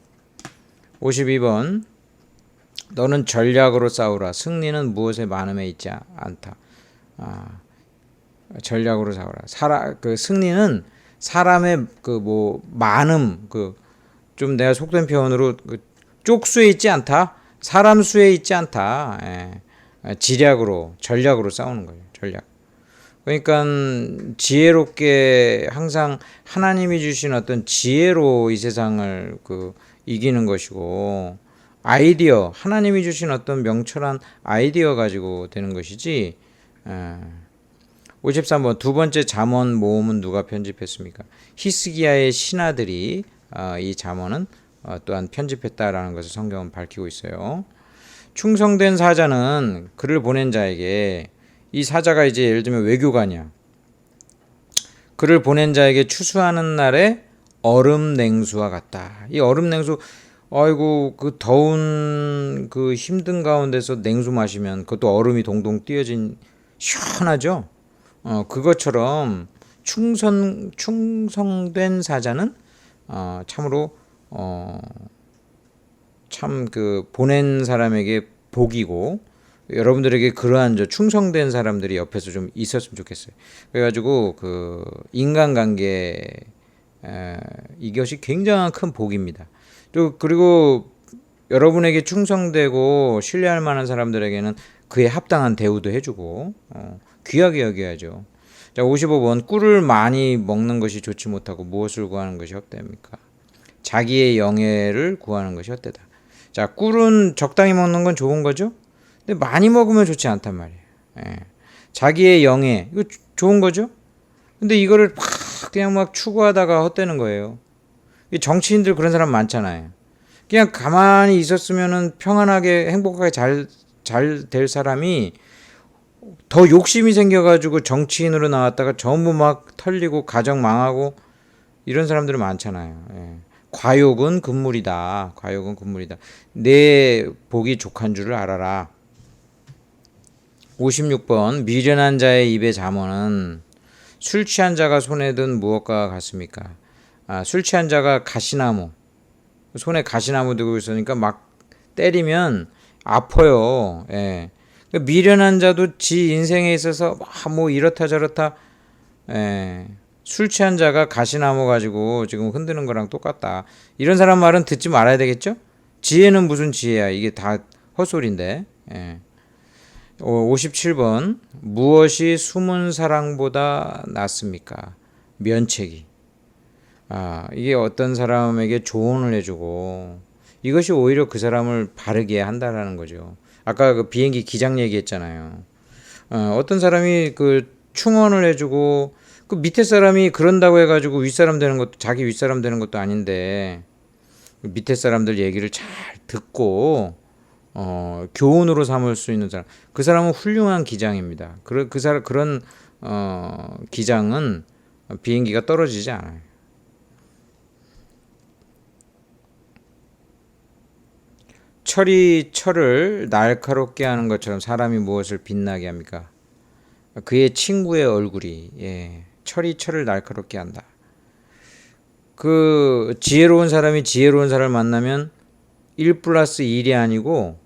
52번, 너는 전략으로 싸우라. 승리는 무엇에 많음에 있지 않다. 전략으로 싸우라. 승리는 사람의 많음, 좀 내가 속된 표현으로 쪽수에 있지 않다. 사람 수에 있지 않다. 전략으로 싸우는 거예요. 전략. 그러니까 지혜롭게 항상 하나님이 주신 어떤 지혜로 이 세상을 이기는 것이고, 아이디어, 하나님이 주신 어떤 명철한 아이디어 가지고 되는 것이지. 53번, 두 번째 잠언 모음은 누가 편집했습니까? 히스기야의 신하들이 이 잠언은 또한 편집했다라는 것을 성경은 밝히고 있어요. 충성된 사자는 그를 보낸 자에게, 이 사자가 이제 예를 들면 외교관이야. 그를 보낸 자에게 추수하는 날에 얼음 냉수와 같다. 이 얼음 냉수, 아이고 그 더운 그 힘든 가운데서 냉수 마시면 그것도 얼음이 동동 띄어진 시원하죠. 그것처럼 충성된 사자는 참으로 참 그 보낸 사람에게 복이고, 여러분들에게 그러한 충성된 사람들이 옆에서 좀 있었으면 좋겠어요. 그래가지고 그 인간관계, 이것이 굉장한 큰 복입니다. 또 그리고 여러분에게 충성되고 신뢰할 만한 사람들에게는 그에 합당한 대우도 해주고 귀하게 여겨야죠. 자, 55번 꿀을 많이 먹는 것이 좋지 못하고 무엇을 구하는 것이 헛되입니까? 자기의 영예를 구하는 것이 헛되다. 자, 꿀은 적당히 먹는 건 좋은 거죠. 근데 많이 먹으면 좋지 않단 말이에요. 예. 자기의 영예, 이거 좋은 거죠. 근데 이거를 막 그냥 막 추구하다가 헛되는 거예요. 정치인들 그런 사람 많잖아요. 그냥 가만히 있었으면은 평안하게 행복하게 잘 될 사람이 더 욕심이 생겨가지고 정치인으로 나왔다가 전부 막 털리고 가정 망하고 이런 사람들은 많잖아요. 예. 과욕은 금물이다. 과욕은 금물이다. 내 복이 족한 줄을 알아라. 56번 미련한 자의 입의 잠언은 술 취한 자가 손에 든 무엇과 같습니까? 술 취한 자가 가시나무, 손에 가시나무 들고 있으니까 막 때리면 아파요. 예. 미련한 자도 지 인생에 있어서 뭐 이렇다 저렇다, 예. 술 취한 자가 가시나무 가지고 지금 흔드는 거랑 똑같다. 이런 사람 말은 듣지 말아야 되겠죠? 지혜는 무슨 지혜야? 이게 다 헛소리인데. 예. 57번 무엇이 숨은 사랑보다 낫습니까? 면책이. 이게 어떤 사람에게 조언을 해주고 이것이 오히려 그 사람을 바르게 한다라는 거죠. 아까 그 비행기 기장 얘기했잖아요. 어떤 사람이 그 충언을 해주고 그 밑에 사람이 그런다고 해가지고 윗사람 되는 것도, 자기 윗사람 되는 것도 아닌데 밑에 사람들 얘기를 잘 듣고 교훈으로 삼을 수 있는 사람, 그 사람은 훌륭한 기장입니다. 그런 기장은 비행기가 떨어지지 않아요. 철이 철을 날카롭게 하는 것처럼 사람이 무엇을 빛나게 합니까? 그의 친구의 얼굴이. 예. 철이 철을 날카롭게 한다. 그 지혜로운 사람이 지혜로운 사람을 만나면 1 플러스 1이 아니고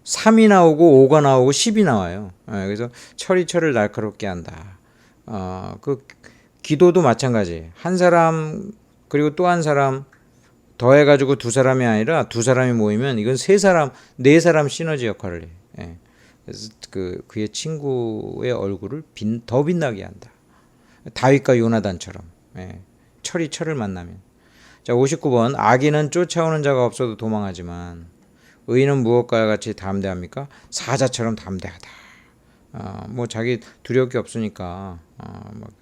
3이 나오고 5가 나오고 10이 나와요. 그래서 철이 철을 날카롭게 한다. 그 기도도 마찬가지. 한 사람 그리고 또 한 사람 더해가지고 두 사람이 아니라 두 사람이 모이면 이건 세 사람, 네 사람 시너지 역할을 해. 예. 그래서 그의 친구의 얼굴을 더 빛나게 한다. 다윗과 요나단처럼. 예. 철이 철을 만나면. 자, 59번 악인은 쫓아오는 자가 없어도 도망하지만 의인은 무엇과 같이 담대합니까? 사자처럼 담대하다. 뭐 자기 두려울 게 없으니까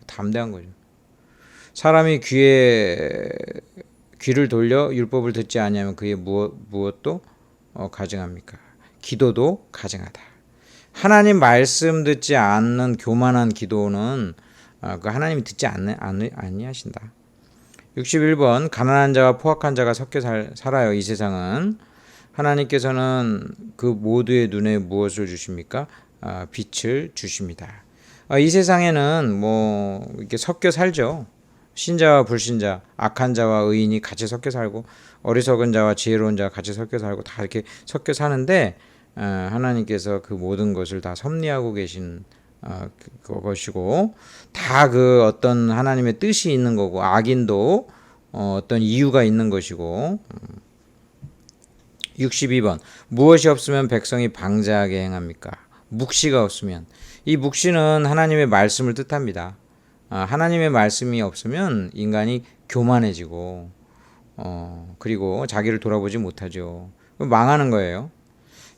담대한 거죠. 사람이 귀를 돌려 율법을 듣지 아니하면 그의 무엇도 가증합니까? 기도도 가증하다. 하나님 말씀 듣지 않는 교만한 기도는 그 하나님이 듣지 아니하신다. 61번 가난한 자와 포악한 자가 섞여 살아요. 이 세상은. 하나님께서는 그 모두의 눈에 무엇을 주십니까? 빛을 주십니다. 이 세상에는 뭐 이렇게 섞여 살죠. 신자와 불신자, 악한 자와 의인이 같이 섞여 살고 어리석은 자와 지혜로운 자가 같이 섞여 살고 다 이렇게 섞여 사는데 하나님께서 그 모든 것을 다 섭리하고 계신 그것이고 다 그 어떤 하나님의 뜻이 있는 거고 악인도 어떤 이유가 있는 것이고 62번 무엇이 없으면 백성이 방자하게 행합니까? 묵시가 없으면. 이 묵시는 하나님의 말씀을 뜻합니다. 하나님의 말씀이 없으면 인간이 교만해지고 그리고 자기를 돌아보지 못하죠. 망하는 거예요.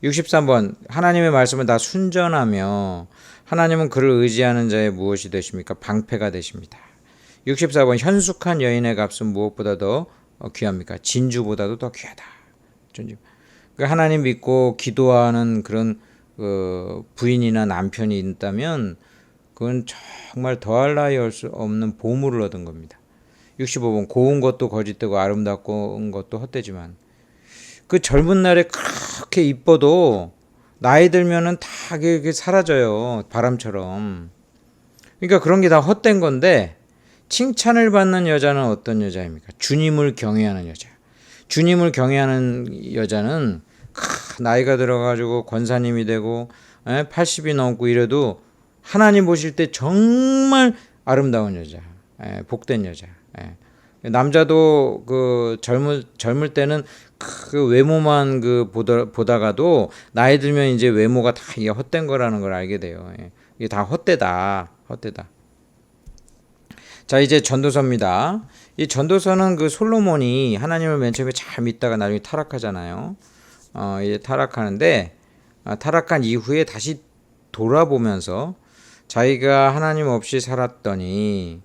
63번 하나님의 말씀은 다 순전하며 하나님은 그를 의지하는 자의 무엇이 되십니까? 방패가 되십니다. 64번 현숙한 여인의 값은 무엇보다 더 귀합니까? 진주보다도 더 귀하다. 그 하나님 믿고 기도하는 그런 부인이나 남편이 있다면 그건 정말 더할 나위 수 없는 보물을 얻은 겁니다. 65번 고운 것도 거짓되고 아름답고 것도 헛되지만 그 젊은 날에 그렇게 이뻐도 나이 들면은 다 그게 사라져요. 바람처럼. 그러니까 그런 게 다 헛된 건데 칭찬을 받는 여자는 어떤 여자입니까? 주님을 경외하는 여자. 주님을 경외하는 여자는 나이가 들어가지고 권사님이 되고 80이 넘고 이래도 하나님 보실 때 정말 아름다운 여자, 복된 여자. 남자도 그 젊을 때는 그 외모만 보다가도 나이 들면 이제 외모가 다 이게 헛된 거라는 걸 알게 돼요. 이게 다 헛되다. 자, 이제 전도서입니다. 이 전도서는 그 솔로몬이 하나님을 맨 처음에 잘 믿다가 나중에 타락하잖아요. 이제 타락하는데 타락한 이후에 다시 돌아보면서 자기가 하나님 없이 살았더니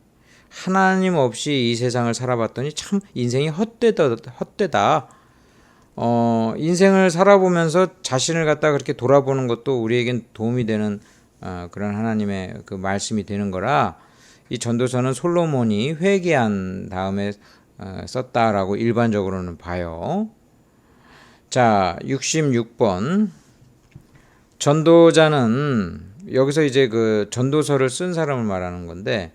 하나님 없이 이 세상을 살아봤더니 참 인생이 헛되다. 인생을 살아보면서 자신을 갖다 그렇게 돌아보는 것도 우리에겐 도움이 되는 그런 하나님의 그 말씀이 되는 거라 이 전도서는 솔로몬이 회개한 다음에 썼다라고 일반적으로는 봐요. 자, 66번. 전도자는 여기서 이제 그 전도서를 쓴 사람을 말하는 건데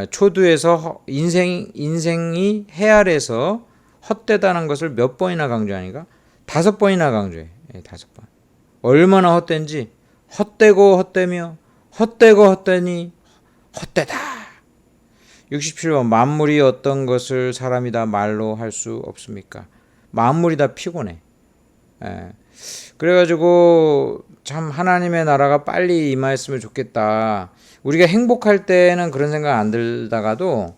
초두에서 인생이 해 아래서 헛되다는 것을 몇 번이나 강조하니까 5번이나 강조해. 5번. 얼마나 헛된지 헛되고 헛되며 헛되고 헛되니 헛되다. 67번. 만물이 어떤 것을 사람이 다 말로 할 수 없습니까? 만물이 다 피곤해. 그래가지고 참 하나님의 나라가 빨리 임하였으면 좋겠다. 우리가 행복할 때는 그런 생각 안 들다가도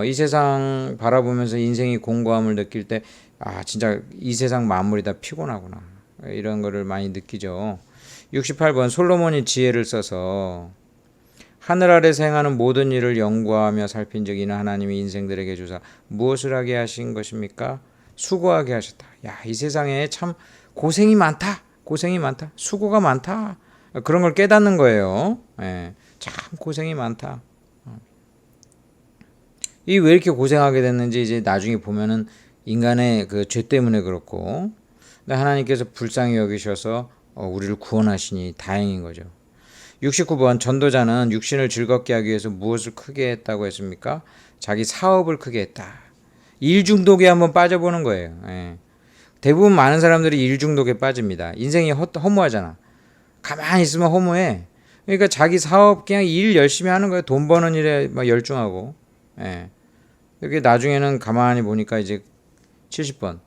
이 세상 바라보면서 인생이 공고함을 느낄 때 진짜 이 세상 만물이 다 피곤하구나. 이런 거를 많이 느끼죠. 68번. 솔로몬이 지혜를 써서 하늘 아래서 행하는 모든 일을 연구하며 살핀 적 이는 하나님이 인생들에게 주사 무엇을 하게 하신 것입니까? 수고하게 하셨다. 이 세상에 참 고생이 많다. 수고가 많다. 그런 걸 깨닫는 거예요. 참 고생이 많다. 이 왜 이렇게 고생하게 됐는지 이제 나중에 보면은 인간의 그 죄 때문에 그렇고, 근데 하나님께서 불쌍히 여기셔서 우리를 구원하시니 다행인 거죠. 69번. 전도자는 육신을 즐겁게 하기 위해서 무엇을 크게 했다고 했습니까? 자기 사업을 크게 했다. 일 중독에 한번 빠져보는 거예요. 대부분 많은 사람들이 일 중독에 빠집니다. 인생이 허무하잖아. 가만히 있으면 허무해. 그러니까 자기 사업 그냥 일 열심히 하는 거예요. 돈 버는 일에 막 열중하고. 이렇게 나중에는 가만히 보니까 이제 70번.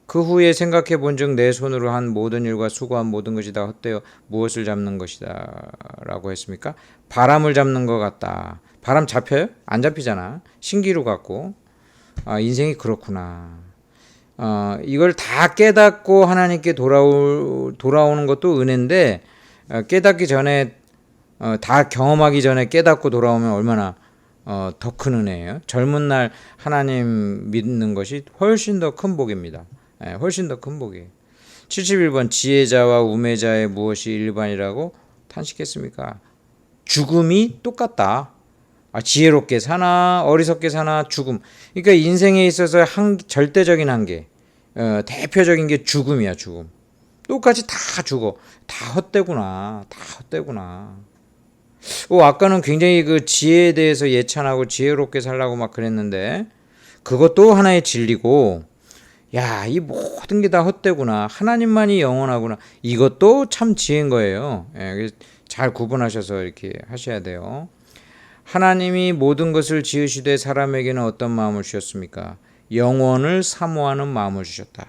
그 후에 생각해 본즉 내 손으로 한 모든 일과 수고한 모든 것이 다 헛되어 무엇을 잡는 것이다 라고 했습니까? 바람을 잡는 것 같다. 바람 잡혀요? 안 잡히잖아. 신기루 같고. 인생이 그렇구나. 이걸 다 깨닫고 하나님께 돌아오는 것도 은혜인데 깨닫기 전에 다 경험하기 전에 깨닫고 돌아오면 얼마나 더 큰 은혜예요. 젊은 날 하나님 믿는 것이 훨씬 더 큰 복입니다. 훨씬 더 큰 복이에요. 71번. 지혜자와 우매자의 무엇이 일반이라고 탄식했습니까? 죽음이 똑같다. 지혜롭게 사나 어리석게 사나 죽음. 그러니까 인생에 있어서 절대적인 한계, 대표적인 게 죽음이야. 죽음. 똑같이 다 죽어. 다 헛되구나. 아까는 굉장히 그 지혜에 대해서 예찬하고 지혜롭게 살라고 막 그랬는데 그것도 하나의 진리고, 이 모든 게 다 헛되구나. 하나님만이 영원하구나. 이것도 참 지혜인 거예요. 잘 구분하셔서 이렇게 하셔야 돼요. 하나님이 모든 것을 지으시되 사람에게는 어떤 마음을 주셨습니까? 영원을 사모하는 마음을 주셨다.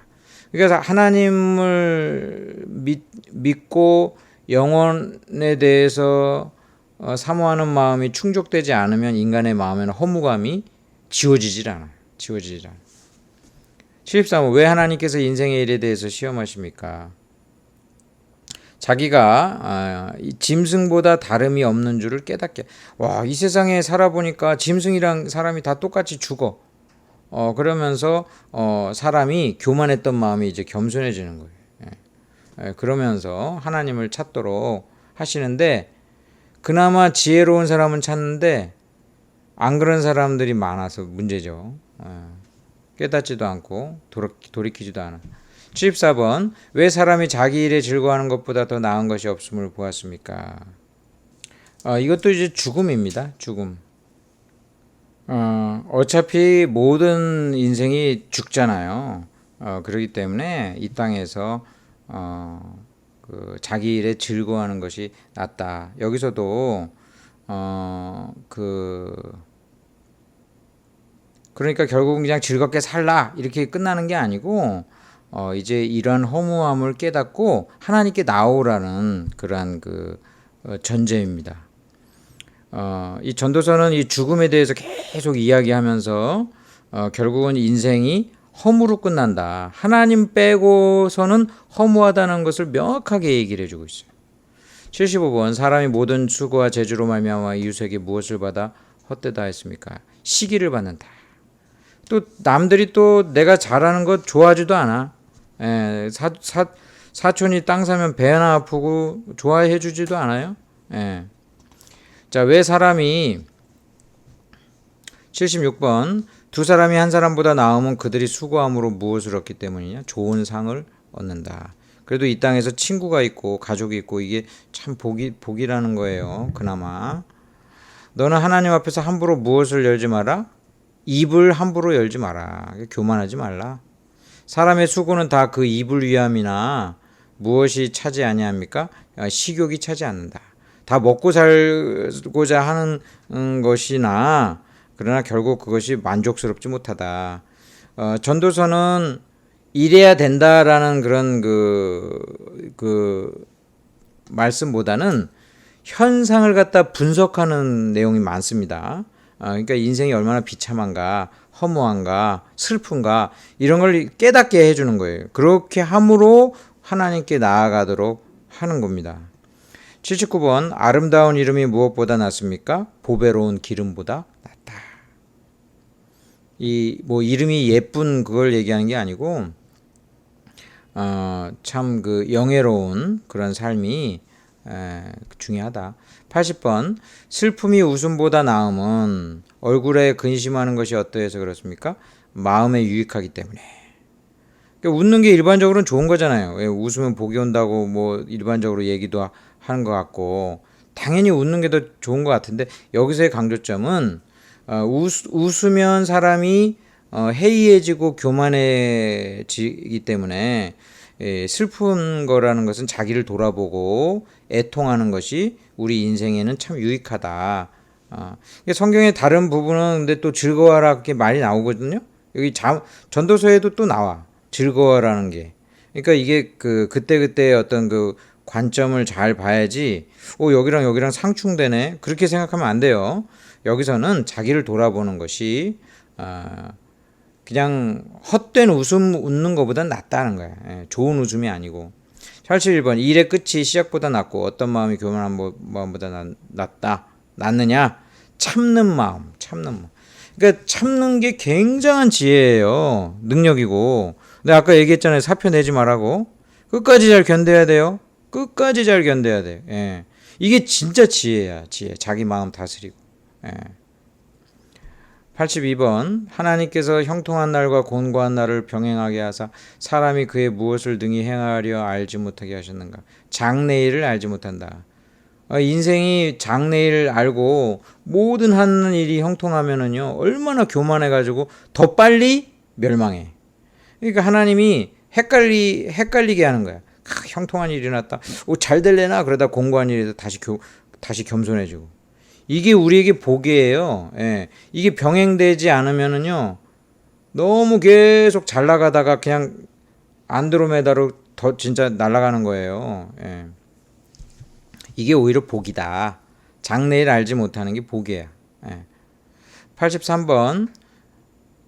그러니까 하나님을 믿고 영원에 대해서 사모하는 마음이 충족되지 않으면 인간의 마음에는 허무감이 지워지질 않아요. 73번. 왜 하나님께서 인생의 일에 대해서 시험하십니까? 자기가 짐승보다 다름이 없는 줄을 깨닫게. 이 세상에 살아보니까 짐승이랑 사람이 다 똑같이 죽어. 그러면서 사람이 교만했던 마음이 이제 겸손해지는 거예요. 그러면서 하나님을 찾도록 하시는데 그나마 지혜로운 사람은 찾는데 안 그런 사람들이 많아서 문제죠. 깨닫지도 않고 돌이키지도 않아. 74번 왜 사람이 자기 일에 즐거워하는 것보다 더 나은 것이 없음을 보았습니까? 이것도 이제 죽음입니다. 죽음. 어차피 모든 인생이 죽잖아요. 그렇기 때문에 이 땅에서 그 자기 일에 즐거워하는 것이 낫다. 여기서도 그러니까 결국은 그냥 즐겁게 살라 이렇게 끝나는 게 아니고 이제 이러한 허무함을 깨닫고 하나님께 나오라는 그러한 전제입니다. 이 전도서는 이 죽음에 대해서 계속 이야기하면서 결국은 인생이 허무로 끝난다. 하나님 빼고서는 허무하다는 것을 명확하게 얘기를 해주고 있어요. 75번 사람이 모든 수고와 재주로 말미암아 이웃에게 무엇을 받아 헛되다 했습니까? 시기를 받는다. 또 남들이 또 내가 잘하는 것 좋아하지도 않아. 사촌이 땅 사면 배 하나 아프고 좋아해 주지도 않아요. 자, 왜 사람이 76번 두 사람이 한 사람보다 나으면 그들이 수고함으로 무엇을 얻기 때문이냐? 좋은 상을 얻는다. 그래도 이 땅에서 친구가 있고 가족이 있고 이게 참 복이라는 거예요. 그나마 너는 하나님 앞에서 함부로 무엇을 열지 마라? 입을 함부로 열지 마라. 교만하지 말라. 사람의 수고는 다 그 입을 위함이나 무엇이 차지 아니합니까? 식욕이 차지 않는다. 다 먹고 살고자 하는 것이나 그러나 결국 그것이 만족스럽지 못하다. 전도서는 이래야 된다라는 그런 말씀보다는 현상을 갖다 분석하는 내용이 많습니다. 그러니까 인생이 얼마나 비참한가, 허무한가, 슬픈가 이런 걸 깨닫게 해주는 거예요. 그렇게 함으로 하나님께 나아가도록 하는 겁니다. 79번 아름다운 이름이 무엇보다 낫습니까? 보배로운 기름보다 낫다. 이름이 예쁜 그걸 얘기하는 게 아니고 참 영예로운 그런 삶이 중요하다. 80번 슬픔이 웃음보다 나음은 얼굴에 근심하는 것이 어떠해서 그렇습니까? 마음에 유익하기 때문에. 그러니까 웃는 게 일반적으로는 좋은 거잖아요. 왜 웃으면 복이 온다고 일반적으로 얘기도 하는 것 같고 당연히 웃는 게 더 좋은 것 같은데 여기서의 강조점은 웃으면 사람이 해이해지고 교만해지기 때문에 슬픈 거라는 것은 자기를 돌아보고 애통하는 것이 우리 인생에는 참 유익하다. 성경의 다른 부분은 근데 또 즐거워라 그렇게 말이 나오거든요. 여기 전도서에도 또 나와 즐거워라는 게. 그러니까 이게 그때 어떤 관점을 잘 봐야지. 여기랑 상충되네. 그렇게 생각하면 안 돼요. 여기서는 자기를 돌아보는 것이 그냥 헛된 웃는 것보다 낫다는 거야. 좋은 웃음이 아니고. 81번 일의 끝이 시작보다 낫고 어떤 마음이 교만한 마음보다 낫느냐? 참는 마음. 그러니까 참는 게 굉장한 지혜예요. 능력이고. 근데 아까 얘기했잖아요. 사표 내지 말라고. 끝까지 잘 견뎌야 돼요. 끝까지 잘 견뎌야 돼요. 이게 진짜 지혜야. 지혜. 자기 마음 다스리고. 82번 하나님께서 형통한 날과 곤고한 날을 병행하게 하사 사람이 그의 무엇을 능히 행하려 알지 못하게 하셨는가. 장래일을 알지 못한다. 인생이 장래일을 알고 모든 하는 일이 형통하면은요 얼마나 교만해가지고 더 빨리 멸망해. 그러니까 하나님이 헷갈리게 하는 거야. 형통한 일이 났다. 잘 될래나 그러다 곤고한 일이 다시 겸손해지고. 이게 우리에게 복이에요. 이게 병행되지 않으면은요 너무 계속 잘 나가다가 그냥 안드로메다로 더 진짜 날아가는 거예요. 이게 오히려 복이다. 장래일 알지 못하는 게 복이야. 83번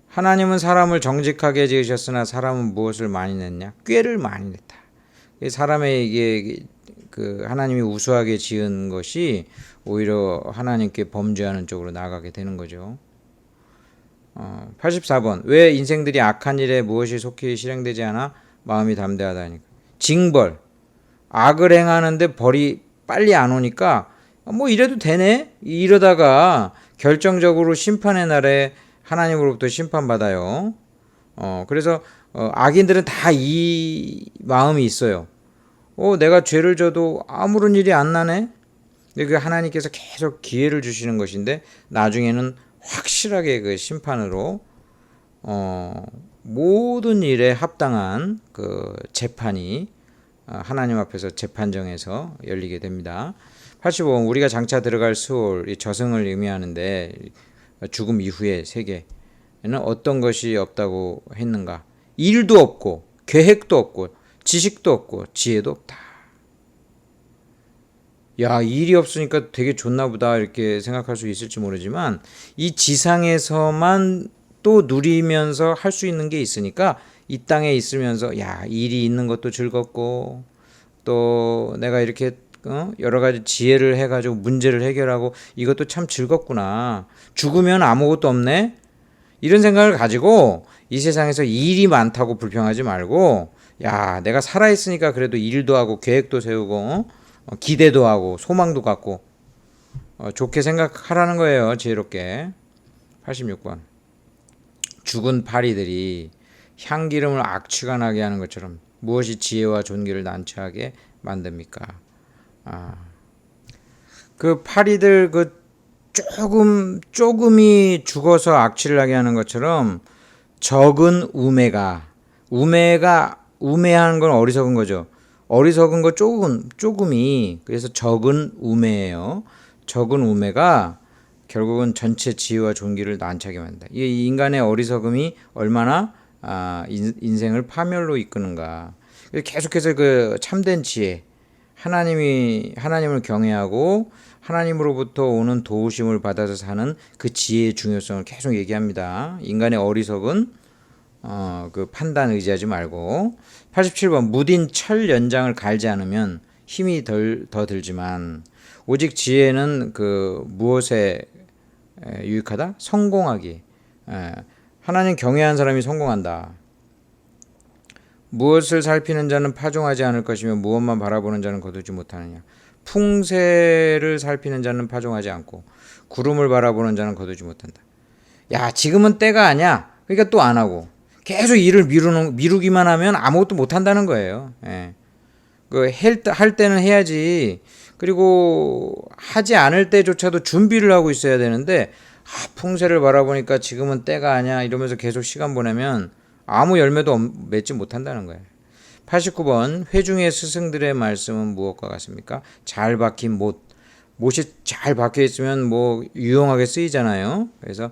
하나님은 사람을 정직하게 지으셨으나 사람은 무엇을 많이 냈냐? 꾀를 많이 냈다. 사람의 이게 하나님이 우수하게 지은 것이 오히려 하나님께 범죄하는 쪽으로 나가게 되는 거죠. 84번 왜 인생들이 악한 일에 무엇이 속히 실행되지 않아 마음이 담대하다니까. 징벌 악을 행하는데 벌이 빨리 안 오니까 뭐 이래도 되네? 이러다가 결정적으로 심판의 날에 하나님으로부터 심판받아요. 그래서 악인들은 다 이 마음이 있어요. 내가 죄를 져도 아무런 일이 안 나네? 근데 그 하나님께서 계속 기회를 주시는 것인데 나중에는 확실하게 그 심판으로 모든 일에 합당한 그 재판이 하나님 앞에서 재판정에서 열리게 됩니다. 85번 우리가 장차 들어갈 수올, 이 저승을 의미하는데 죽음 이후의 세계에는 어떤 것이 없다고 했는가? 일도 없고 계획도 없고 지식도 없고 지혜도 없다. 야, 일이 없으니까 되게 좋나 보다 이렇게 생각할 수 있을지 모르지만 이 지상에서만 또 누리면서 할 수 있는 게 있으니까 이 땅에 있으면서 야, 일이 있는 것도 즐겁고 또 내가 이렇게 여러 가지 지혜를 해가지고 문제를 해결하고 이것도 참 즐겁구나. 죽으면 아무것도 없네. 이런 생각을 가지고 이 세상에서 일이 많다고 불평하지 말고 야, 내가 살아있으니까 그래도 일도 하고 계획도 세우고 기대도 하고 소망도 갖고 좋게 생각하라는 거예요. 지혜롭게. 86번 죽은 파리들이 향기름을 악취가 나게 하는 것처럼 무엇이 지혜와 존귀를 난처하게 만듭니까? 그 파리들 그 조금이 죽어서 악취를 나게 하는 것처럼 적은 우매하는 건 어리석은 거죠. 어리석은 거 조금이 그래서 적은 우매예요. 적은 우매가 결국은 전체 지혜와 존귀를 난처하게 만든다. 이 인간의 어리석음이 얼마나 인생을 파멸로 이끄는가. 계속해서 그 참된 지혜, 하나님을 경외하고 하나님으로부터 오는 도우심을 받아서 사는 그 지혜의 중요성을 계속 얘기합니다. 인간의 어리석은 그 판단 의지하지 말고. 87번 무딘 철 연장을 갈지 않으면 힘이 더 들지만 오직 지혜는 그 무엇에 유익하다? 성공하기. 하나님 경외하는 사람이 성공한다. 무엇을 살피는 자는 파종하지 않을 것이며 무엇만 바라보는 자는 거두지 못하느냐. 풍세를 살피는 자는 파종하지 않고 구름을 바라보는 자는 거두지 못한다. 야, 지금은 때가 아니야. 그러니까 또 안 하고 계속 일을 미루기만 하면 아무것도 못 한다는 거예요. 예. 할 때는 해야지. 그리고 하지 않을 때조차도 준비를 하고 있어야 되는데 풍세를 바라보니까 지금은 때가 아니야 이러면서 계속 시간 보내면 아무 열매도 맺지 못한다는 거예요. 89번 회중의 스승들의 말씀은 무엇과 같습니까? 잘 박힌 못이 잘 박혀 있으면 뭐 유용하게 쓰이잖아요. 그래서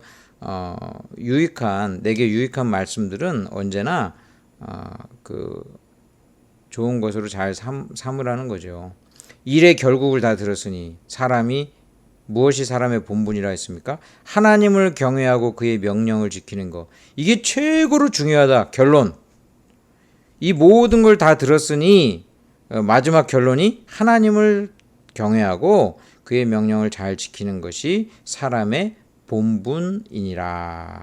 내게 유익한 말씀들은 언제나 그 좋은 것으로 잘 삼으라는 거죠. 일의 결국을 다 들었으니 무엇이 사람의 본분이라 했습니까? 하나님을 경외하고 그의 명령을 지키는 것. 이게 최고로 중요하다. 결론. 이 모든 걸 다 들었으니 마지막 결론이 하나님을 경외하고 그의 명령을 잘 지키는 것이 사람의 본분이니라.